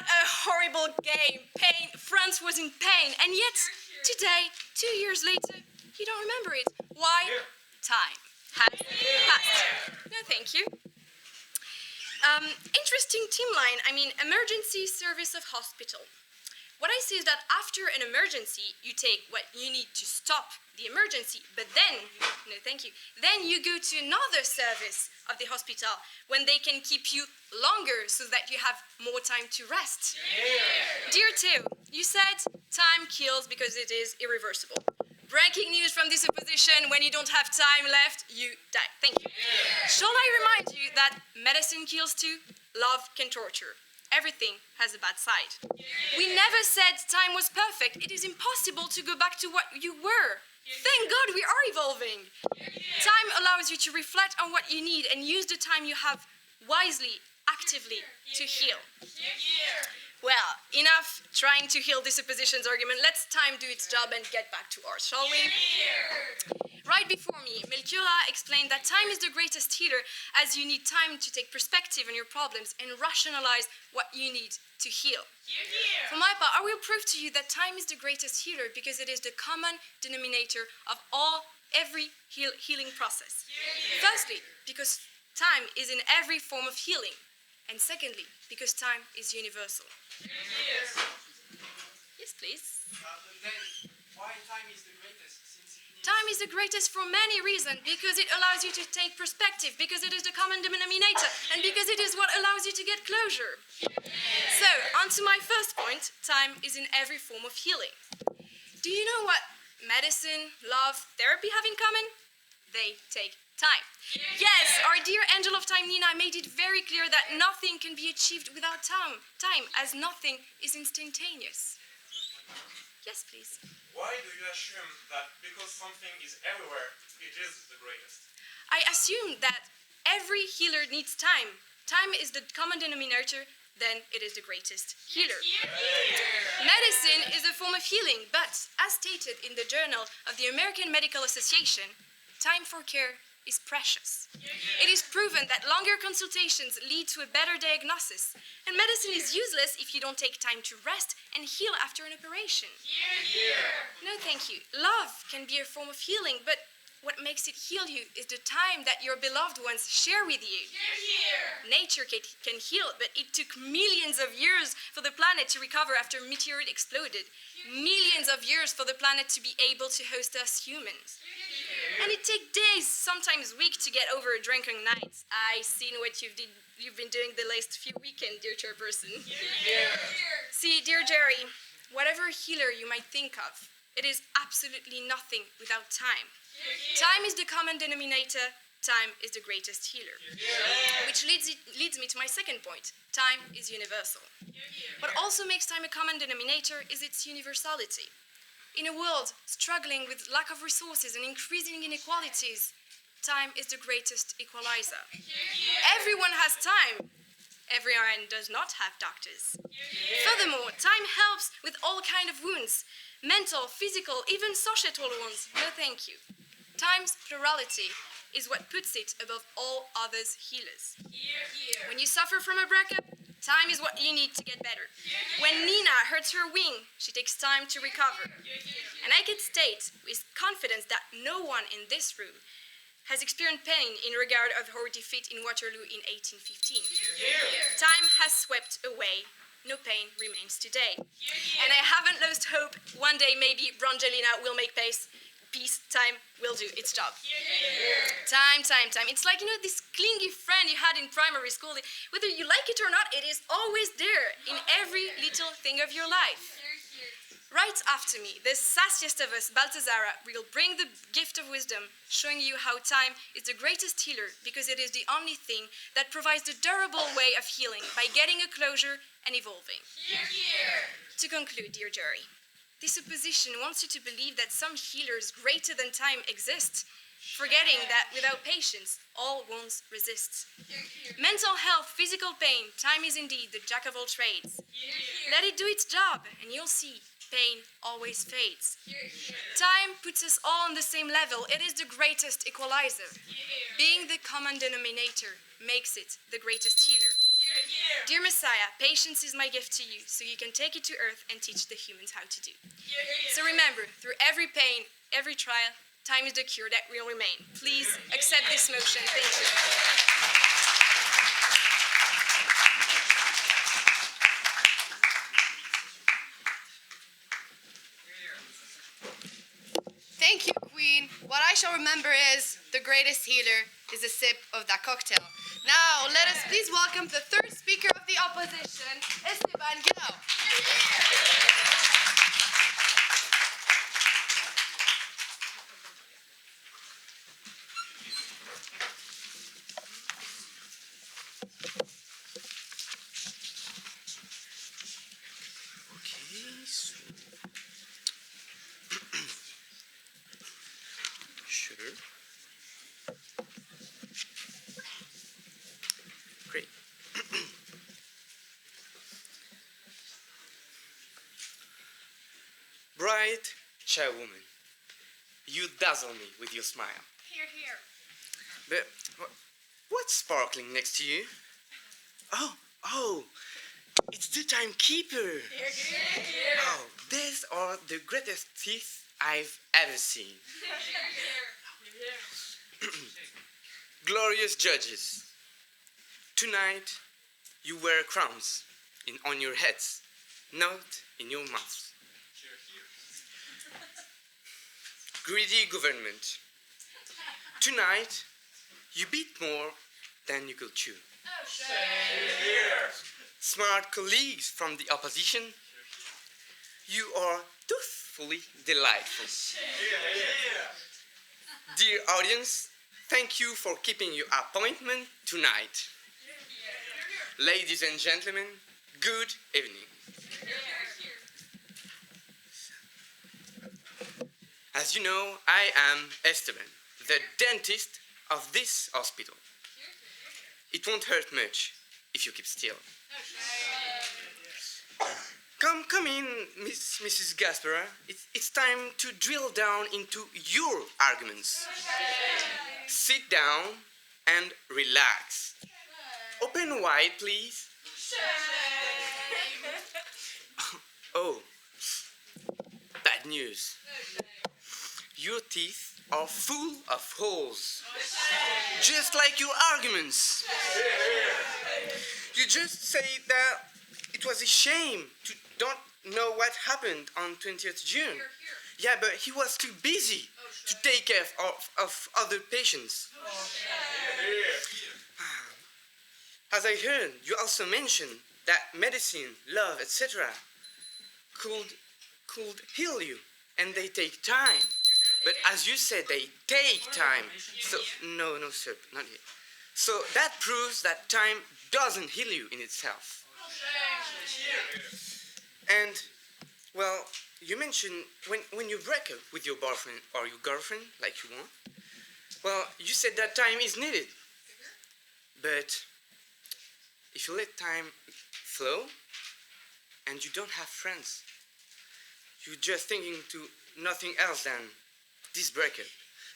a horrible game. France was in pain. And yet, today, 2 years later, you don't remember it. Why? Time has passed. No, thank you. Interesting team line. Emergency service of hospital. What I see is that after an emergency, you take what you need to stop the emergency, but then, no thank you, then you go to another service of the hospital when they can keep you longer so that you have more time to rest. Dear Théo, you said time kills because it is irreversible. Breaking news from this opposition, when you don't have time left, you die. Thank you. Shall I remind you that medicine kills too? Love can torture. Everything has a bad side. We never said time was perfect. It is impossible to go back to what you were. Thank God we are evolving. Time allows you to reflect on what you need and use the time you have wisely, actively, to heal. Well, enough trying to heal this opposition's argument. Let's time do its job and get back to ours, shall we? Right before me, Melchiora explained that time is the greatest healer as you need time to take perspective on your problems and rationalize what you need to heal. For my part, I will prove to you that time is the greatest healer because it is the common denominator of every healing process. Firstly, because time is in every form of healing. And secondly, because time is universal. Yes, please. why time is the greatest? Since it needs Time is the greatest for many reasons, because it allows you to take perspective, because it is the common denominator, and because it is what allows you to get closure. So, on to my first point, time is in every form of healing. Do you know what medicine, love, therapy have in common? They take time. Yes, our dear angel of time, Nina, made it very clear that nothing can be achieved without time, as nothing is instantaneous. Yes, please. Why do you assume that because something is everywhere, it is the greatest? I assume that every healer needs time. Time is the common denominator, then it is the greatest healer. Medicine is a form of healing, but as stated in the Journal of the American Medical Association, time for care is precious. It is proven that longer consultations lead to a better diagnosis, and medicine is useless if you don't take time to rest and heal after an operation. No, thank you. Love can be a form of healing, but what makes it heal you is the time that your beloved ones share with you. Nature can heal, but it took millions of years for the planet to recover after a meteorite exploded. Millions of years for the planet to be able to host us humans. And it takes days, sometimes weeks, to get over a drunken night. I've seen what you've been doing the last few weekends, dear chairperson. See, dear Jerry, whatever healer you might think of, it is absolutely nothing without time. Time is the common denominator. Time is the greatest healer. Which leads me to my second point. Time is universal. What also makes time a common denominator is its universality. In a world struggling with lack of resources and increasing inequalities, time is the greatest equalizer. Everyone has time. Everyone does not have doctors. Furthermore, time helps with all kinds of wounds. Mental, physical, even societal ones. No thank you. Time's plurality is what puts it above all others healers. When you suffer from a breakup, time is what you need to get better. When Nina hurts her wing, she takes time to recover. And I can state with confidence that no one in this room has experienced pain in regard of her defeat in Waterloo in 1815. Time has swept away. No pain remains today. And I haven't lost hope. One day maybe Brangelina will make peace. Time will do its job. Time. It's like, this clingy friend you had in primary school. Whether you like it or not, it is always there in every little thing of your life. Right after me, the sassiest of us, Baltazara, will bring the gift of wisdom, showing you how time is the greatest healer because it is the only thing that provides the durable way of healing by getting a closure and evolving. To conclude, dear jury, this opposition wants you to believe that some healers greater than time exist, forgetting that without patience, all wounds resist. Mental health, physical pain, time is indeed the jack of all trades. Let it do its job, and you'll see pain always fades. Time puts us all on the same level. It is the greatest equalizer. Being the common denominator makes it the greatest healer. Dear Messiah, patience is my gift to you, so you can take it to earth and teach the humans how to do. So remember, through every pain, every trial, time is the cure that will remain. Please accept this motion. Thank you. Thank you, Queen. What I shall remember is the greatest healer is a sip of that cocktail. Now, let us please welcome the third speaker of the opposition, Esteban Guirao. Great. Bright Chairwoman, you dazzle me with your smile. Here. But what's sparkling next to you? Oh, it's the Timekeeper. Oh, these are the greatest teeth I've ever seen. Glorious judges, tonight you wear crowns on your heads, not in your mouths. greedy government. Tonight, you beat more than you could chew. Smart colleagues from the opposition, you are truthfully delightful. Dear audience, thank you for keeping your appointment tonight. Ladies and gentlemen, good evening. As you know, I am Esteban, the dentist of this hospital. It won't hurt much if you keep still. Come in, Mrs. Gaspara. It's time to drill down into your arguments. Sit down and relax. Open wide, please. Oh, bad news. Your teeth are full of holes, just like your arguments. You just say that it was a shame to don't know what happened on 20th June. Yeah, but he was too busy to take care of other patients. As I heard, you also mentioned that medicine, love, etc. could heal you, and they take time. But as you said, they take time. So, no, sir, not yet. So that proves that time doesn't heal you in itself. And, well, you mentioned when you break up with your boyfriend or your girlfriend, like you want, well, you said that time is needed. But if you let time flow and you don't have friends, you're just thinking to nothing else than this breakup.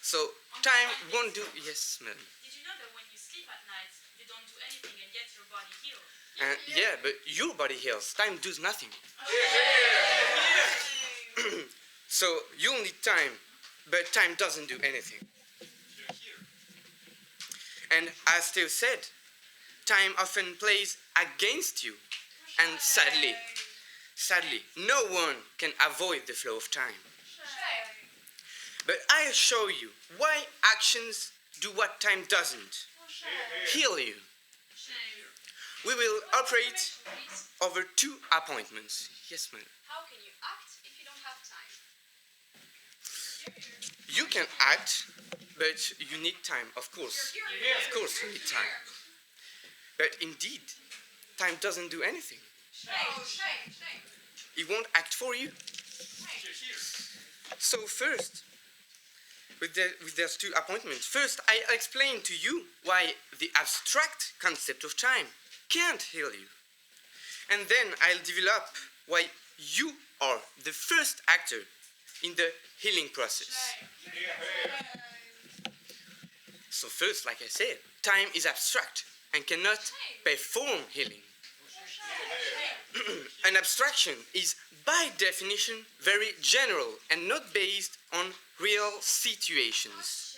So time won't do. Yes, madam. Did you know that when you sleep at night, you don't do anything and yet your body heals? Yeah, but your body heals. Time does nothing. So you'll need time, but time doesn't do anything. And as Théo said, time often plays against you. And sadly, no one can avoid the flow of time. But I'll show you why actions do what time doesn't. Heal you. We will operate over 2 appointments. Yes, ma'am. How can you act if you don't have time? You can act, but you need time, of course. Of course, you need time. But indeed, time doesn't do anything. It won't act for you. So first, with those 2 appointments, first I'll explain to you why the abstract concept of time can't heal you. And then I'll develop why you are the first actor in the healing process. So first, like I said, time is abstract and cannot perform healing. An abstraction is, by definition, very general and not based on real situations.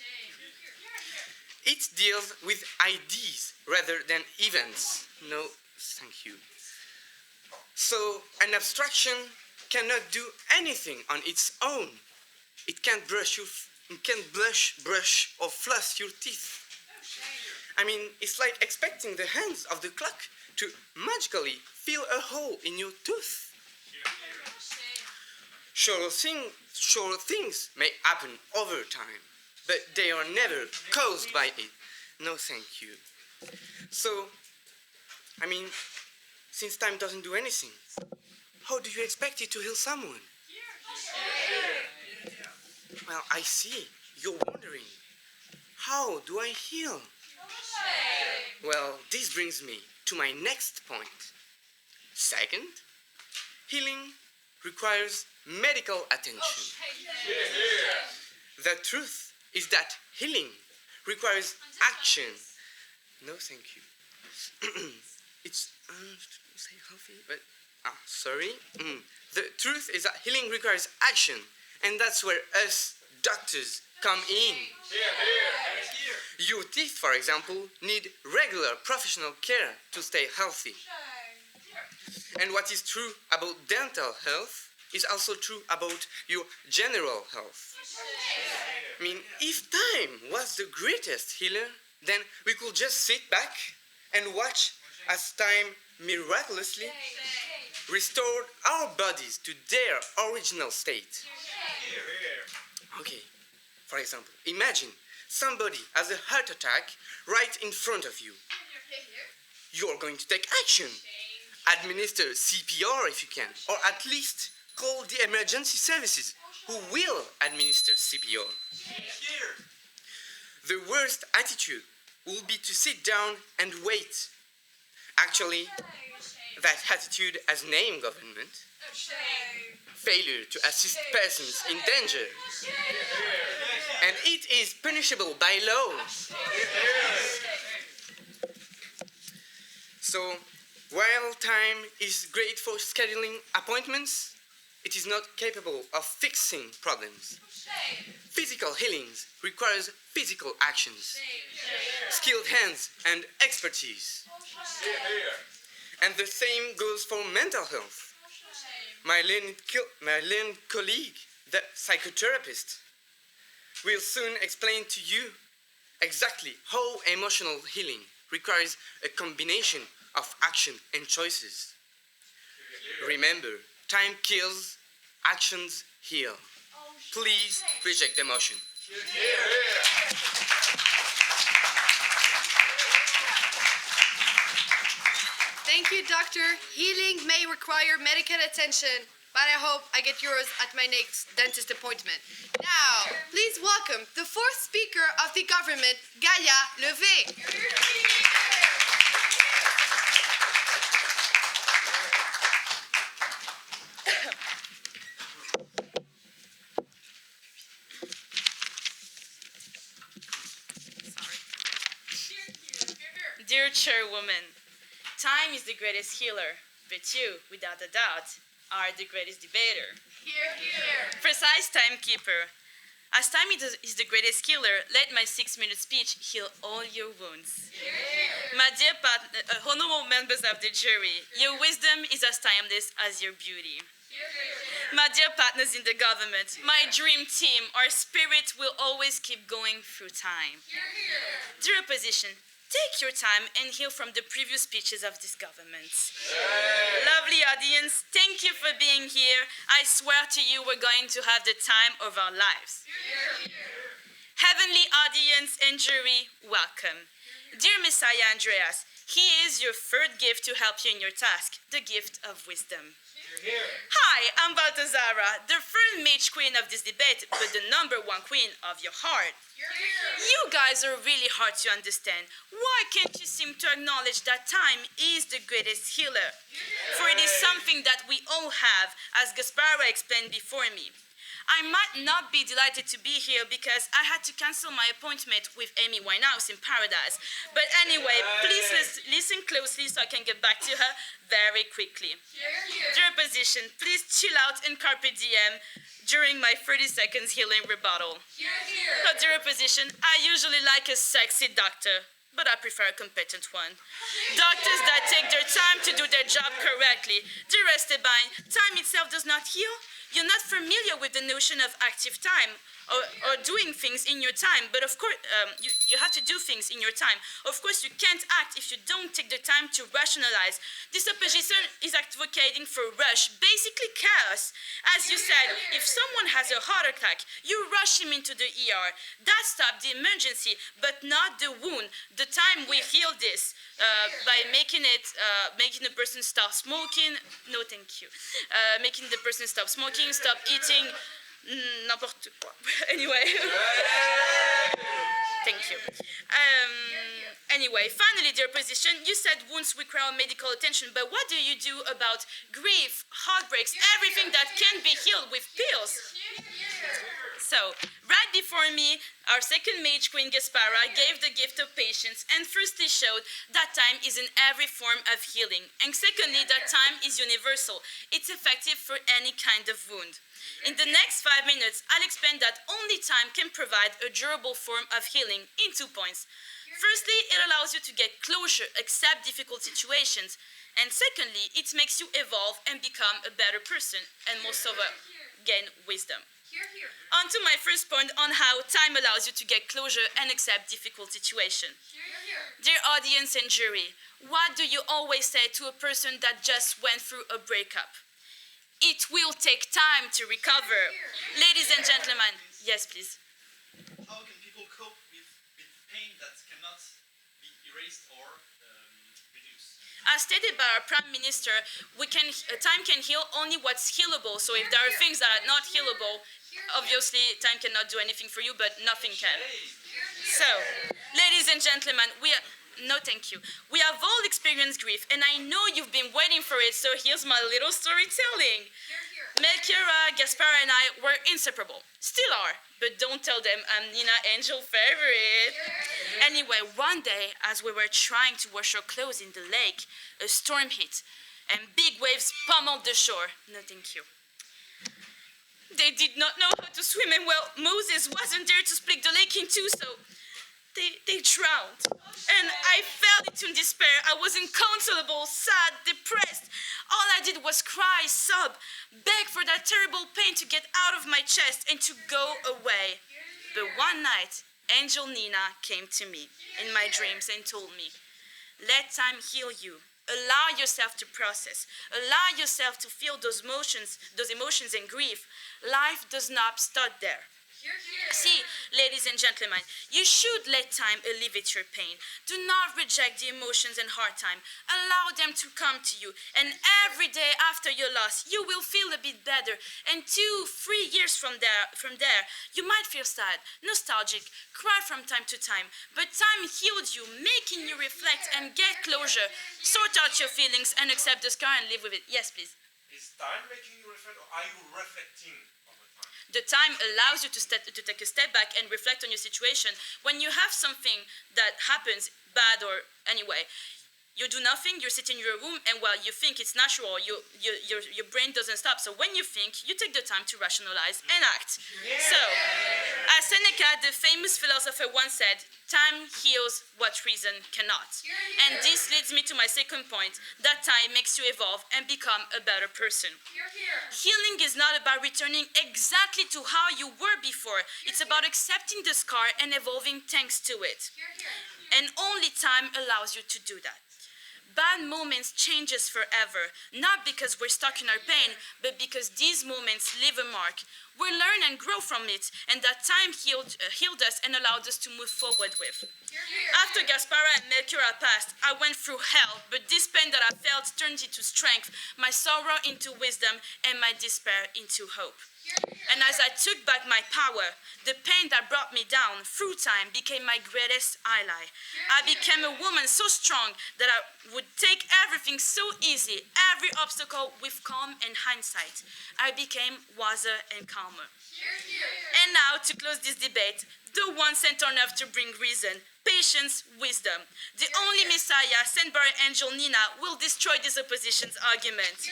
It deals with ideas rather than events. No, thank you. So, an abstraction cannot do anything on its own. It can't brush or floss your teeth. I mean, it's like expecting the hands of the clock to magically fill a hole in your tooth. Sure things may happen over time, but they are never caused by it. No, thank you. So, I mean, since time doesn't do anything, how do you expect it to heal someone? Well, I see. You're wondering, how do I heal? Well, this brings me to my next point. Second, healing requires medical attention. The truth is that healing requires action. No, thank you. It's say healthy, but sorry. The truth is that healing requires action, and that's where us doctors come in. Your teeth, for example, need regular professional care to stay healthy. And what is true about dental health is also true about your general health. I mean, if time was the greatest healer, then we could just sit back and watch as time miraculously restored our bodies to their original state. Okay, for example, imagine somebody has a heart attack right in front of you. You're going to take action. Administer CPR if you can, or at least call the emergency services who will administer CPR. The worst attitude will be to sit down and wait. Actually, that attitude has named government. Failure to assist persons in danger. And it is punishable by law. So, while time is great for scheduling appointments, it is not capable of fixing problems. Physical healing requires physical actions, skilled hands, and expertise. And the same goes for mental health. My learned colleague, the psychotherapist, will soon explain to you exactly how emotional healing requires a combination of action and choices. Remember, time kills, actions heal. Please reject the motion. Thank you, doctor. Healing may require medical attention, but I hope I get yours at my next dentist appointment. Now, please welcome the fourth speaker of the government, Gaïa LEVE. Dear Chairwoman, time is the greatest healer, but you, without a doubt, are the greatest debater. Hear, hear. Precise Timekeeper. As time is the greatest healer, let my 6-minute speech heal all your wounds. Hear, hear. My dear honorable members of the jury, your wisdom is as timeless as your beauty. Hear, hear. My dear partners in the government, my dream team, our spirit will always keep going through time. Hear, hear. Dear opposition, take your time and hear from the previous speeches of this government. Lovely audience, thank you for being here. I swear to you we're going to have the time of our lives. Heavenly audience and jury, welcome. Dear Messiah Andreas, he is your third gift to help you in your task, the gift of wisdom. Hi, I'm Baltazara, the third mage queen of this debate, but the #1 queen of your heart. You guys are really hard to understand. Why can't you seem to acknowledge that time is the greatest healer? For it is something that we all have, as Gaspara explained before me. I might not be delighted to be here because I had to cancel my appointment with Amy Winehouse in Paradise. But anyway, please listen closely so I can get back to her very quickly. Dear opposition, please chill out and carpe diem during my 30 seconds healing rebuttal. Dear opposition, I usually like a sexy doctor, but I prefer a competent one. Doctors that take their time to do their job correctly. Dear Esteban, time itself does not heal. You're not familiar with the notion of active time or doing things in your time, but of course, you have to do things in your time. Of course, you can't act if you don't take the time to rationalize. This opposition is advocating for rush, basically chaos. As you said, if someone has a heart attack, you rush him into the ER. That stops the emergency, but not the wound. The time we heal this by making the person stop smoking. No, thank you. Making the person stop smoking, stop eating. N'importe quoi. Anyway. Thank you. Anyway, finally, dear opposition, you said wounds require medical attention, but what do you do about grief, heartbreaks, everything that can be healed with pills? So, right before me, our second mage queen, Gaspara, gave the gift of patience and firstly showed that time is in every form of healing. And secondly, that time is universal. It's effective for any kind of wound. In the next 5 minutes, I'll explain that only time can provide a durable form of healing in 2 points. Firstly, it allows you to get closure, accept difficult situations. And secondly, it makes you evolve and become a better person, and most of all, gain wisdom. On to my first point on how time allows you to get closure and accept difficult situations. Dear audience and jury, what do you always say to a person that just went through a breakup? It will take time to recover. Ladies and gentlemen, yes, please. How can people cope with pain that cannot be erased or reduced? As stated by our Prime Minister, time can heal only what's healable. So if there are things that are not healable, obviously time cannot do anything for you, but nothing can. So, ladies and gentlemen, no thank you. We have all experienced grief, and I know you've been waiting for it, so here's my little storytelling. Melchiora, Gaspara, and I were inseparable. Still are, but don't tell them I'm Nina Angel favorite. Anyway, one day, as we were trying to wash our clothes in the lake, a storm hit, and big waves pummeled the shore. No thank you. They did not know how to swim, and well, Moses wasn't there to split the lake in two, so they drowned. And I fell into despair. I was inconsolable, sad, depressed. All I did was cry, sob, beg for that terrible pain to get out of my chest and to go away. But one night, Angel Nina came to me in my dreams and told me, let time heal you. Allow yourself to process. Allow yourself to feel those emotions and grief. Life does not stop there. See, ladies and gentlemen, you should let time alleviate your pain. Do not reject the emotions and hard time. Allow them to come to you. And every day after your loss, you will feel a bit better. And 2-3 years from there, you might feel sad, nostalgic, cry from time to time. But time healed you, making you reflect and get closure. Sort out your feelings and accept the scar and live with it. Yes, please. Is time making you reflect, or are you reflecting? The time allows you to take a step back and reflect on your situation. When you have something that happens, bad or anyway, you do nothing, you sit in your room, and while you think it's natural, your brain doesn't stop. So when you think, you take the time to rationalize and act. So, as Seneca, the famous philosopher, once said, time heals what reason cannot. And this leads me to my second point, that time makes you evolve and become a better person. Healing is not about returning exactly to how you were before. It's about accepting the scar and evolving thanks to it. And only time allows you to do that. Bad moments change us forever, not because we're stuck in our pain, but because these moments leave a mark. We learn and grow from it, and that time healed us and allowed us to move forward with. After Gaspara and Melchiora passed, I went through hell, but this pain that I felt turned into strength, my sorrow into wisdom, and my despair into hope. And as I took back my power, the pain that brought me down through time became my greatest ally. I became a woman so strong that I would take everything so easy, every obstacle with calm and hindsight. I became wiser and calmer. And now, to close this debate, the one sent on earth to bring reason, patience, wisdom. The only Messiah, sent by Angel Nina, will destroy this opposition's argument.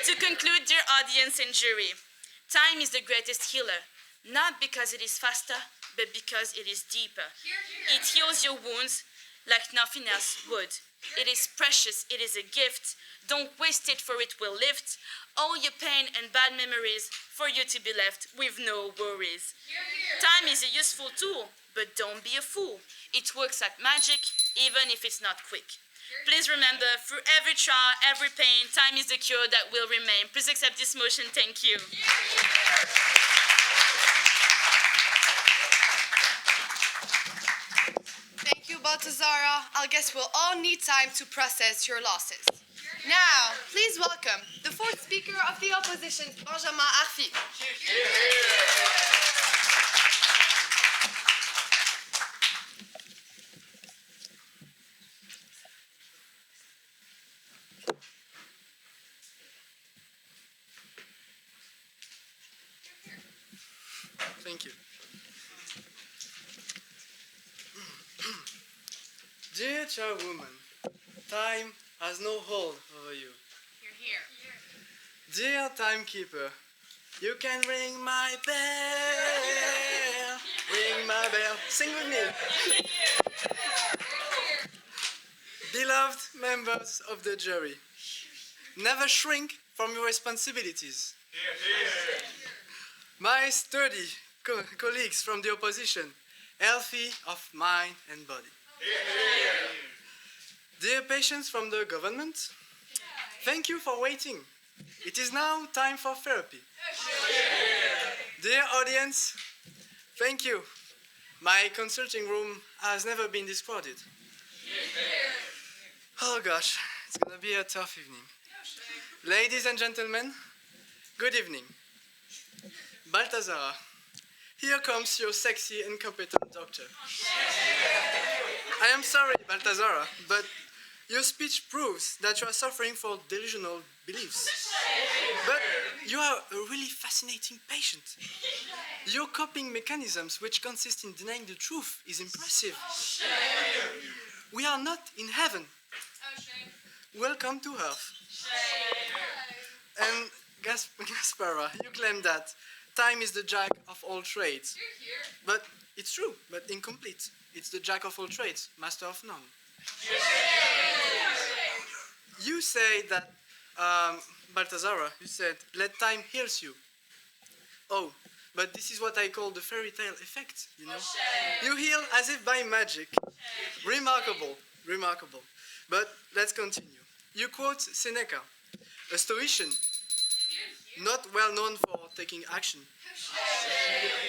To conclude, dear audience and jury, time is the greatest healer, not because it is faster, but because it is deeper. It heals your wounds like nothing else would. It is precious, it is a gift. Don't waste it, for it will lift all your pain and bad memories for you to be left with no worries. Time is a useful tool, but don't be a fool. It works like magic, even if it's not quick. Please remember, through every trial, every pain, time is the cure that will remain. Please accept this motion. Thank you. Thank you, Baltazara. I guess we'll all need time to process your losses. Now, please welcome the fourth speaker of the opposition, Benjamin Arfi. Thank you. Dear Chairwoman, time has no hold over you. Dear Timekeeper, you can ring my bell. Ring my bell. Sing with me. Beloved members of the jury, never shrink from your responsibilities. My sturdy colleagues from the opposition, healthy of mind and body. Dear patients from the government, thank you for waiting. It is now time for therapy. Dear audience, thank you. My consulting room has never been this crowded. Oh gosh, it's gonna be a tough evening. Ladies and gentlemen, good evening. Balthazar, here comes your sexy and competent doctor. I am sorry, Balthazar, but your speech proves that you are suffering from delusional beliefs. But you are a really fascinating patient. Your coping mechanisms, which consist in denying the truth, is impressive. We are not in heaven. Welcome to Earth. And Gaspara, you claim that time is the jack of all trades. But it's true, but incomplete. It's the jack of all trades, master of none. You say that, Balthazar, you said, let time heal you. Oh, but this is what I call the fairy tale effect, you know? You heal as if by magic. Remarkable, remarkable. But let's continue. You quote Seneca, a Stoician, not well known for taking action.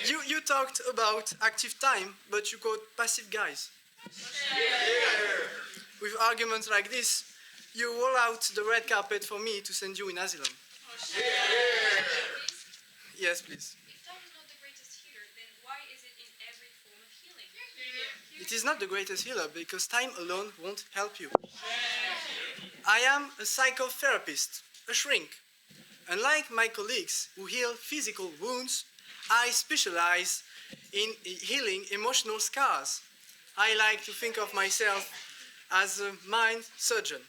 You talked about active time, but you quote passive guys. With arguments like this, you roll out the red carpet for me to send you in asylum. Yes, please. If time is not the greatest healer, then why is it in every form of healing? It is not the greatest healer because time alone won't help you. I am a psychotherapist, a shrink. Unlike my colleagues who heal physical wounds, I specialize in healing emotional scars. I like to think of myself as a mind surgeon.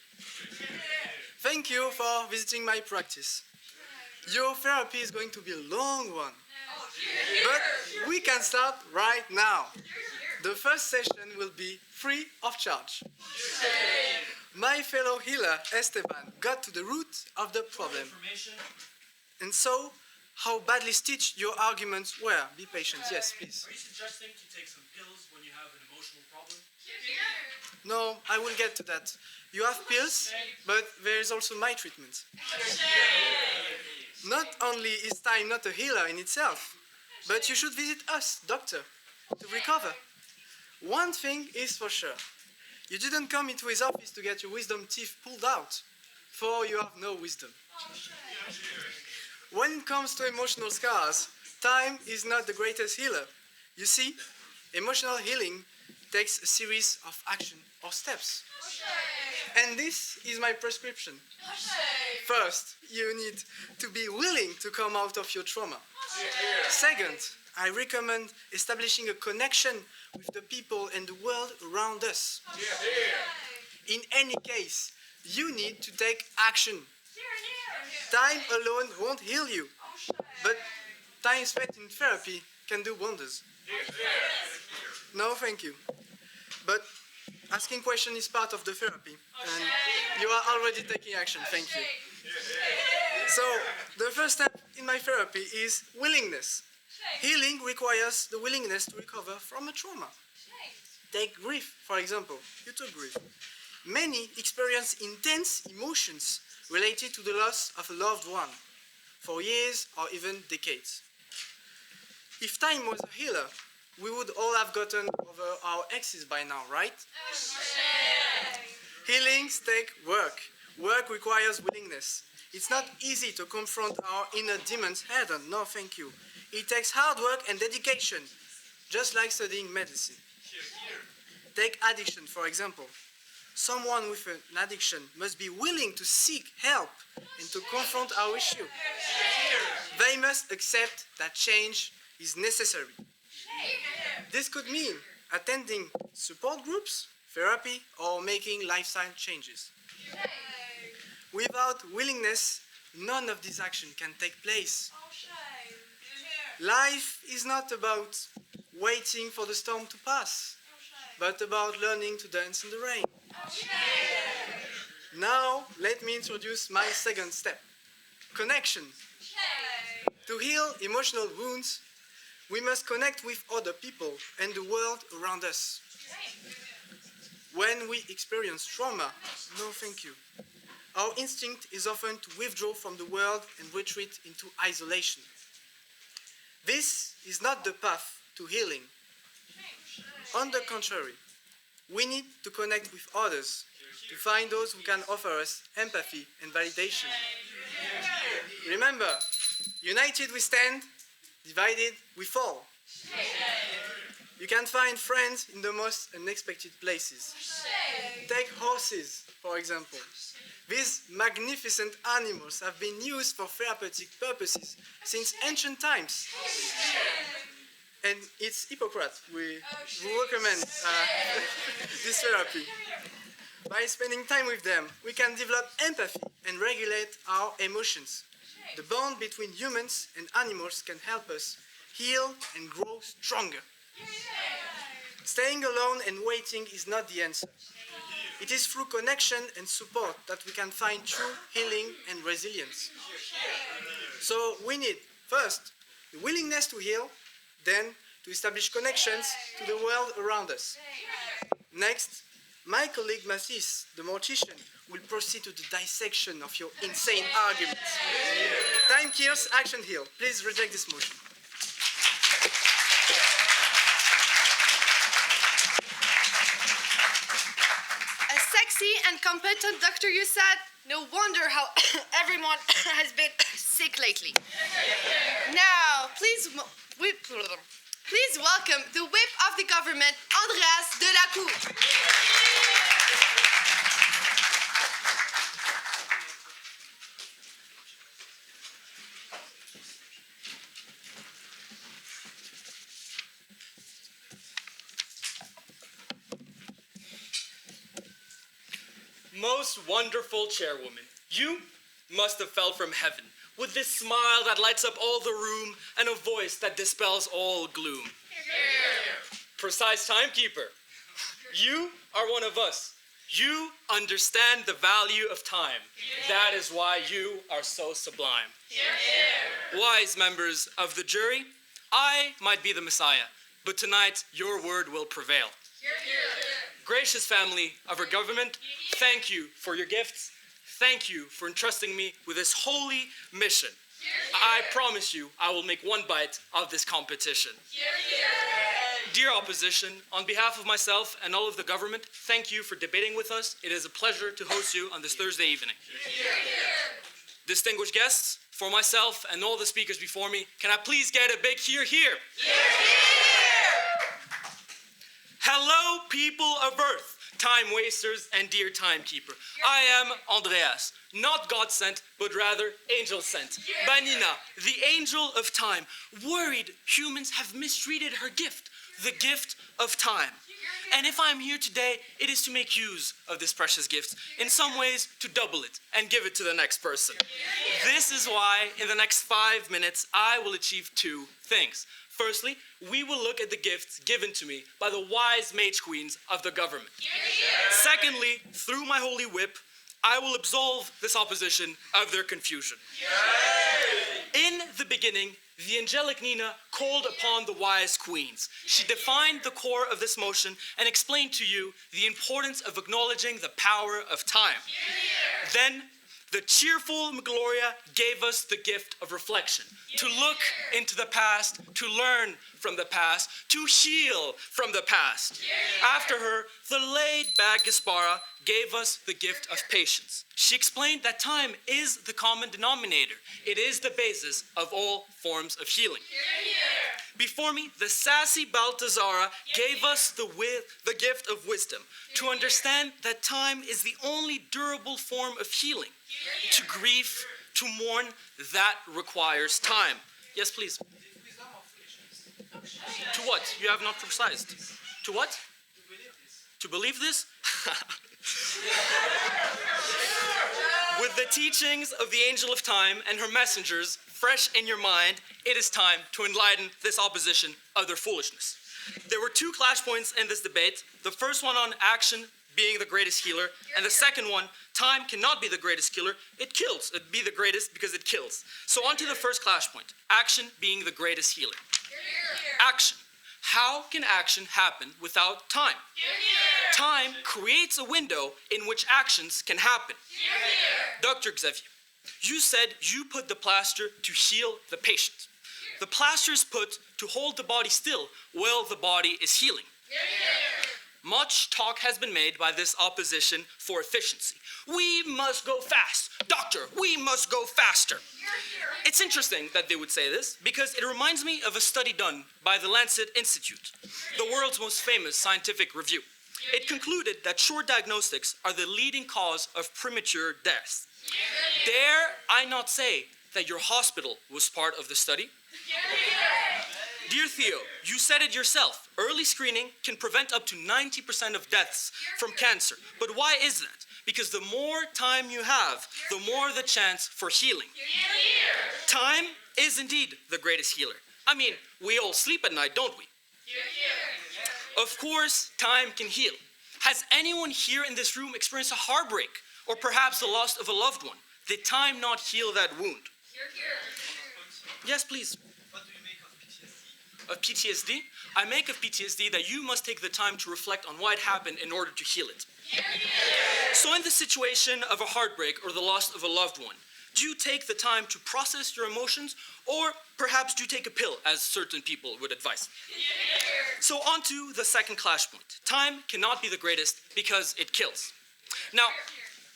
Thank you for visiting my practice. Your therapy is going to be a long one, but we can start right now. The first session will be free of charge. My fellow healer, Esteban, got to the root of the problem. And so, how badly stitched your arguments were. Be patient. Yes, please. Are you suggesting to take some pills when you have an emotional problem? No, I will get to that. You have pills, but there is also my treatment. Not only is time not a healer in itself, but you should visit us, doctor, to recover. One thing is for sure. You didn't come into his office to get your wisdom teeth pulled out, for you have no wisdom. When it comes to emotional scars, time is not the greatest healer. You see, emotional healing takes a series of action or steps. And this is my prescription. First, you need to be willing to come out of your trauma. Second, I recommend establishing a connection with the people and the world around us. In any case, you need to take action. Time alone won't heal you, but time spent in therapy can do wonders. No, thank you. But asking questions is part of the therapy, and you are already taking action. Thank you. So, the first step in my therapy is willingness. Healing requires the willingness to recover from a trauma. Take grief, for example. You took grief. Many experience intense emotions related to the loss of a loved one for years or even decades. If time was a healer, we would all have gotten over our exes by now, right? Healings take work. Work requires willingness. It's not easy to confront our inner demons head on. No, thank you. It takes hard work and dedication, just like studying medicine. Take addiction, for example. Someone with an addiction must be willing to seek help and to confront our issue. They must accept that change is necessary. This could mean attending support groups, therapy, or making lifestyle changes. Without willingness, none of these actions can take place. Life is not about waiting for the storm to pass, but about learning to dance in the rain. Now, let me introduce my second step. Connection. To heal emotional wounds, we must connect with other people and the world around us. When we experience trauma, no thank you, our instinct is often to withdraw from the world and retreat into isolation. This is not the path to healing. On the contrary, we need to connect with others to find those who can offer us empathy and validation. Remember, united we stand, divided we fall. You can find friends in the most unexpected places. Take horses, for example. These magnificent animals have been used for therapeutic purposes since ancient times. And it's Hippocrates we recommend this therapy. By spending time with them, we can develop empathy and regulate our emotions. The bond between humans and animals can help us heal and grow stronger. Staying alone and waiting is not the answer. It is through connection and support that we can find true healing and resilience. So we need, first, the willingness to heal, then to establish connections to the world around us. Next, my colleague Mathis, the mortician, will proceed to the dissection of your insane arguments. Time kills, action heal. Please reject this motion. A sexy and competent doctor, you said? No wonder how everyone has been sick lately. Now, please welcome the whip of the government, Andreas DELACOUX. Most wonderful chairwoman, you must have fell from heaven with this smile that lights up all the room and a voice that dispels all gloom. Precise timekeeper, you are one of us. You understand the value of time. That is why you are so sublime. Wise members of the jury, I might be the Messiah, but tonight your word will prevail. Gracious family of our government, thank you for your gifts. Thank you for entrusting me with this holy mission. I promise you I will make one bite of this competition. Dear opposition, on behalf of myself and all of the government, thank you for debating with us. It is a pleasure to host you on this Thursday evening. Distinguished guests, for myself and all the speakers before me, can I please get a big hear, hear? Hello, people of Earth, time wasters and dear timekeeper. I am Andreas, not God sent, but rather angel sent. Banina, the angel of time, worried humans have mistreated her gift, the gift of time. And if I'm here today, it is to make use of this precious gift, in some ways to double it and give it to the next person. This is why in the next 5 minutes, I will achieve two things. Firstly, we will look at the gifts given to me by the wise mage queens of the government. Secondly, through my holy whip, I will absolve this opposition of their confusion. In the beginning, the angelic Nina called upon the wise queens. She defined the core of this motion and explained to you the importance of acknowledging the power of time. Then, the cheerful Gloria gave us the gift of reflection, to look into the past, to learn from the past, to heal from the past. After her, the laid-back Gaspara gave us the gift of patience. She explained that time is the common denominator. It is the basis of all forms of healing. Before me, the sassy Baltazara gave us the gift of wisdom, to understand that time is the only durable form of healing. To grief, to mourn, that requires time. Yes, please. To what? You have not precised. To what? To believe this? With the teachings of the angel of time and her messengers fresh in your mind, it is time to enlighten this opposition of their foolishness. There were two clash points in this debate. The first one on action being the greatest healer. And the second one, time cannot be the greatest killer, it kills. It'd be the greatest because it kills. So on to the first clash point, action being the greatest healer. Action. How can action happen without time? Time creates a window in which actions can happen. Dr. Xavier, you said you put the plaster to heal the patient. The plaster is put to hold the body still while the body is healing. Much talk has been made by this opposition for efficiency. We must go fast. Doctor, we must go faster. It's interesting that they would say this because it reminds me of a study done by the Lancet Institute, the world's most famous scientific review. It concluded that short diagnostics are the leading cause of premature death. Dare I not say that your hospital was part of the study? Dear Theo, you said it yourself. Early screening can prevent up to 90% of deaths from cancer. But why is that? Because the more time you have, the more the chance for healing. Time is indeed the greatest healer. I mean, we all sleep at night, don't we? Of course, time can heal. Has anyone here in this room experienced a heartbreak or perhaps the loss of a loved one? Did time not heal that wound? Yes, please. What do you make of PTSD? Of PTSD? I make of PTSD that you must take the time to reflect on what happened in order to heal it. So in the situation of a heartbreak or the loss of a loved one, do you take the time to process your emotions, or perhaps do you take a pill, as certain people would advise? So on to the second clash point. Time cannot be the greatest because it kills. Now,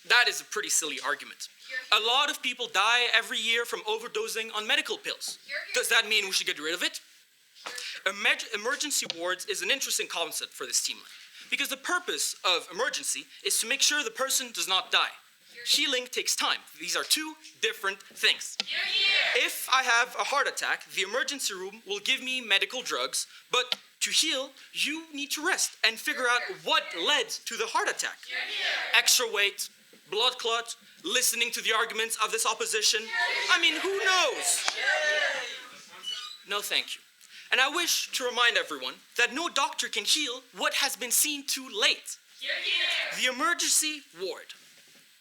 that is a pretty silly argument. A lot of people die every year from overdosing on medical pills. Does that mean we should get rid of it? Emergency wards is an interesting concept for this team because the purpose of emergency is to make sure the person does not die. Healing takes time. These are two different things. If I have a heart attack, the emergency room will give me medical drugs, but to heal, you need to rest and figure out what led to the heart attack. Extra weight, blood clot, listening to the arguments of this opposition. I mean, who knows? No, thank you. And I wish to remind everyone that no doctor can heal what has been seen too late. The emergency ward.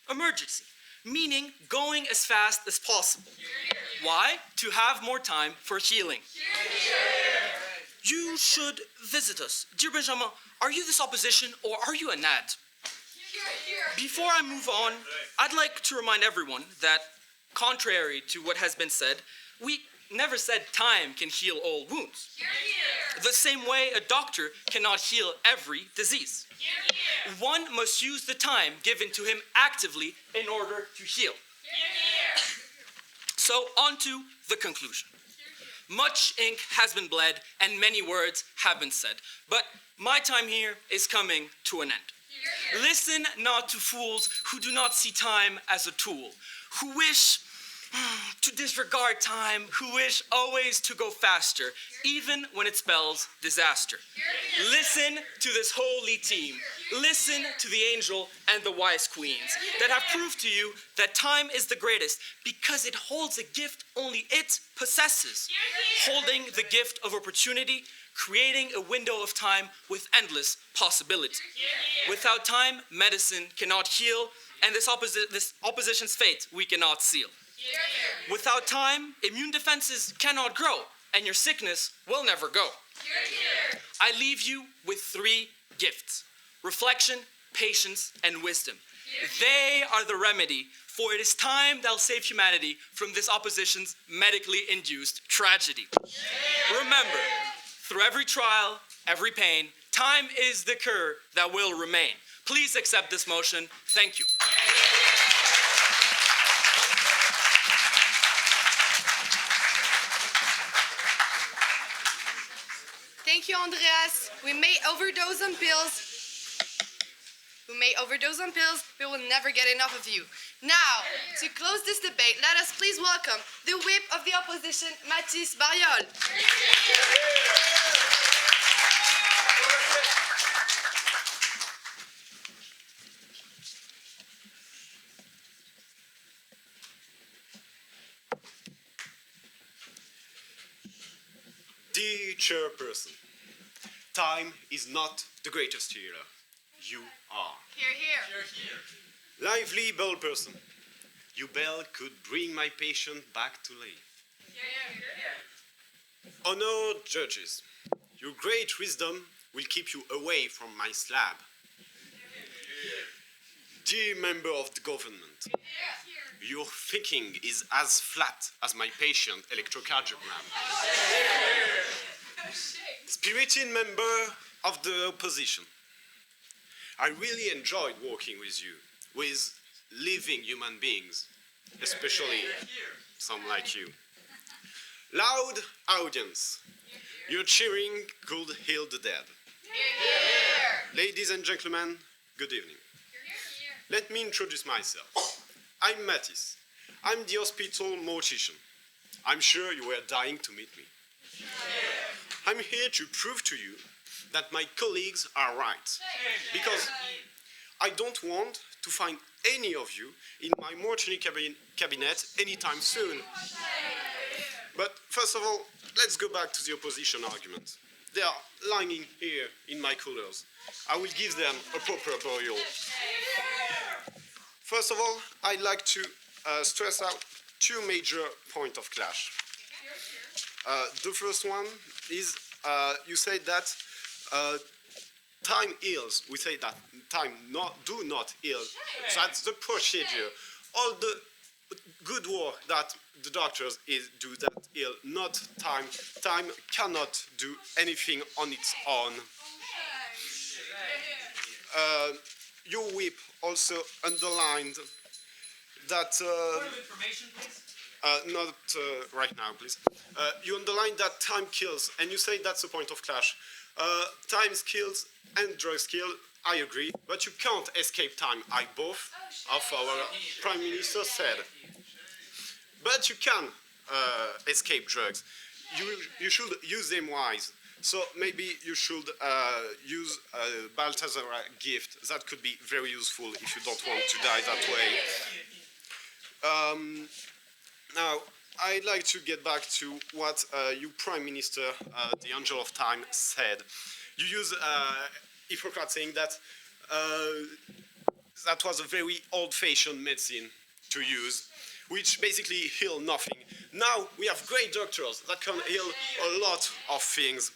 Emergency, meaning going as fast as possible. Why? To have more time for healing. You should visit us. Dear Benjamin, are you this opposition or are you a NAD? Before I move on, I'd like to remind everyone that, contrary to what has been said, we never said time can heal all wounds. The same way a doctor cannot heal every disease. One must use the time given to him actively in order to heal. So on to the conclusion. Much ink has been bled and many words have been said, but my time here is coming to an end. Listen not to fools who do not see time as a tool, who wish to disregard time, who wish always to go faster, even when it spells disaster. Listen to this holy team. Listen to the angel and the wise queens that have proved to you that time is the greatest because it holds a gift only it possesses, holding the gift of opportunity, creating a window of time with endless possibility. Without time, medicine cannot heal, and this opposition's fate we cannot seal. Without time, immune defenses cannot grow, and your sickness will never go. I leave you with 3 gifts: reflection, patience, and wisdom. They are the remedy, for it is time that'll save humanity from this opposition's medically induced tragedy. Remember, through every trial, every pain, time is the cure that will remain. Please accept this motion. Thank you. Thank you, Andreas. We may overdose on pills. We will never get enough of you. Now, to close this debate, let us please welcome the whip of the opposition, Mathis Barriol. Dear Chairperson, time is not the greatest healer. you are. Here, here. Lively Bell person. You Bell could bring my patient back to life. Honored judges, your great wisdom will keep you away from my slab. Dear member of the government, your thinking is as flat as my patient electrocardiogram. Spirited member of the opposition, I really enjoyed working with you, with living human beings, especially some like you. Loud audience, your cheering could heal the dead. Ladies and gentlemen, good evening. Let me introduce myself. I'm Mathis. I'm the hospital mortician. I'm sure you were dying to meet me. I'm here to prove to you that my colleagues are right. Because I don't want to find any of you in my mortuary cabinet anytime soon. But first of all, let's go back to the opposition argument. They are lying here in my colors. I will give them a proper burial. First of all, I'd like to stress out two major points of clash. The first one is you say that time heals. We say that time do not heal. That's the procedure. All the good work that the doctors do that heal, not time. Time cannot do anything on its own. Your whip also underlined that. Point of information, please. Not right now, please. You underlined that time kills, and you say that's a point of clash. Time kills and drugs kill, I agree, but you can't escape time, both of our Prime Minister said. But you can escape drugs. You should use them wise. So maybe you should use a Balthazar gift. That could be very useful if you don't want to die that way. Now, I'd like to get back to what you Prime Minister, the Angel of Time, said. You use Hippocrates saying that that was a very old-fashioned medicine to use, which basically heal nothing. Now we have great doctors that can heal a lot of things.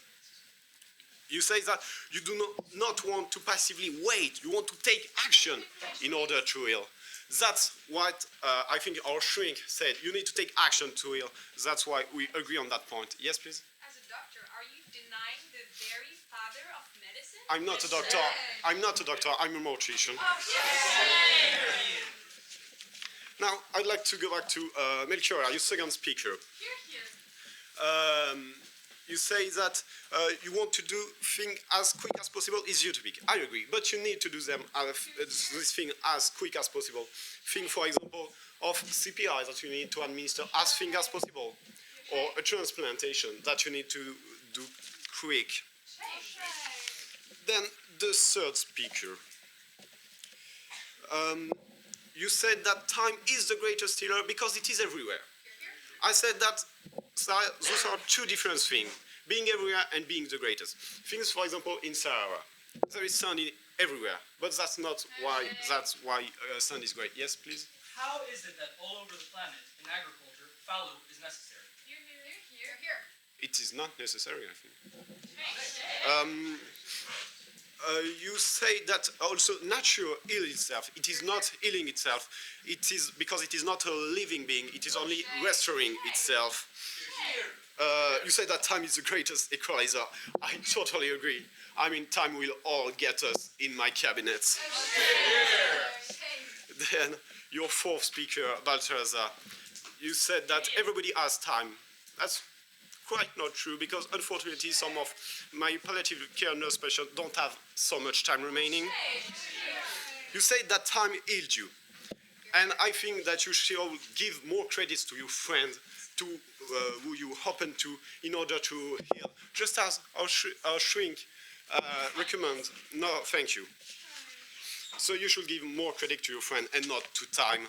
You say that you do not want to passively wait. You want to take action in order to heal. That's what I think our shrink said. You need to take action to heal. That's why we agree on that point. Yes, please? As a doctor, are you denying the very father of medicine? I'm not a doctor. I'm not a doctor. I'm a mortician. Now, I'd like to go back to Melchior, your second speaker. You say that you want to do things as quick as possible is utopic. I agree, but you need to do them this thing as quick as possible. Think, for example, of CPI that you need to administer as quick as possible, or a transplantation that you need to do quick. Then the third speaker. You said that time is the greatest healer because it is everywhere. I said that those are two different things, being everywhere and being the greatest. Things, for example, in Sahara, there is sun everywhere, but that's not why. That's why sun is great. Yes, please. How is it that all over the planet in agriculture, fallow is necessary? Here. It is not necessary, I think. You say that also nature heals itself. It is not healing itself. It is because it is not a living being. It is only restoring itself. You say that time is the greatest equalizer. I totally agree. I mean, time will all get us in my cabinets. Then your fourth speaker, Balthazar, you said that everybody has time. That's quite not true, because unfortunately some of my palliative care nurse patients don't have so much time remaining. You said that time healed you, and I think that you should give more credits to your friends, to who you happen to, in order to heal. Just as our shrink recommends, no, thank you. So you should give more credit to your friend and not to time.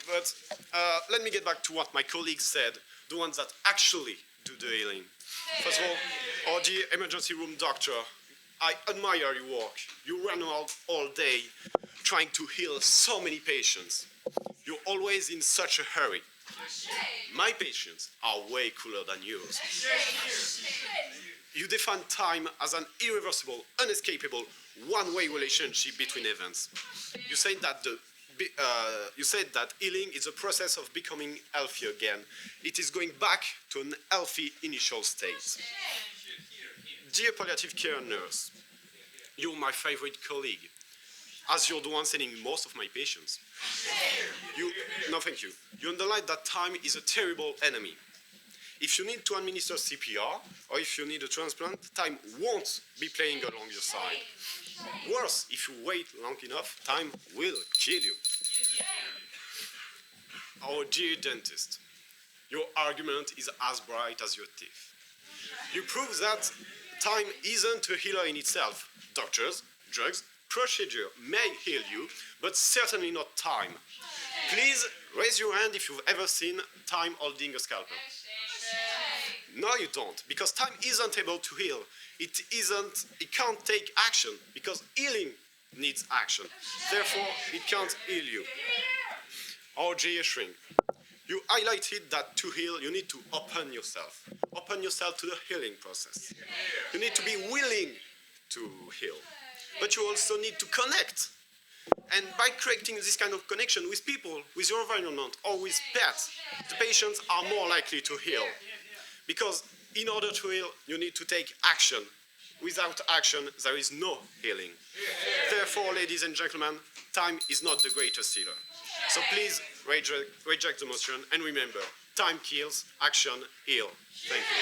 But let me get back to what my colleagues said, the ones that actually do the healing. First of all, our dear emergency room doctor, I admire your work. You run around all day trying to heal so many patients. You're always in such a hurry. My patients are way cooler than yours. You define time as an irreversible, unescapable, one-way relationship between events. You said that healing is a process of becoming healthy again. It is going back to an healthy initial state. Dear palliative care nurse, you're my favorite colleague, as you're the one sending most of my patients. No, thank you. You underline that time is a terrible enemy. If you need to administer CPR, or if you need a transplant, time won't be playing along your side. Worse, if you wait long enough, time will kill you. Our dear dentist, your argument is as bright as your teeth. You prove that time isn't a healer in itself. Doctors, drugs, procedure may heal you, but certainly not time. Please raise your hand if you've ever seen time holding a scalpel. No, you don't, because time isn't able to heal. It can't take action, because healing needs action. Therefore, it can't heal you. Our GA shrink. You highlighted that to heal, you need to open yourself. Open yourself to the healing process. You need to be willing to heal. But you also need to connect. And by creating this kind of connection with people, with your environment, or with pets, the patients are more likely to heal. Because in order to heal, you need to take action. Without action, there is no healing. Therefore, ladies and gentlemen, time is not the greatest healer. So please reject the motion, and remember, time kills, action heal. Thank you.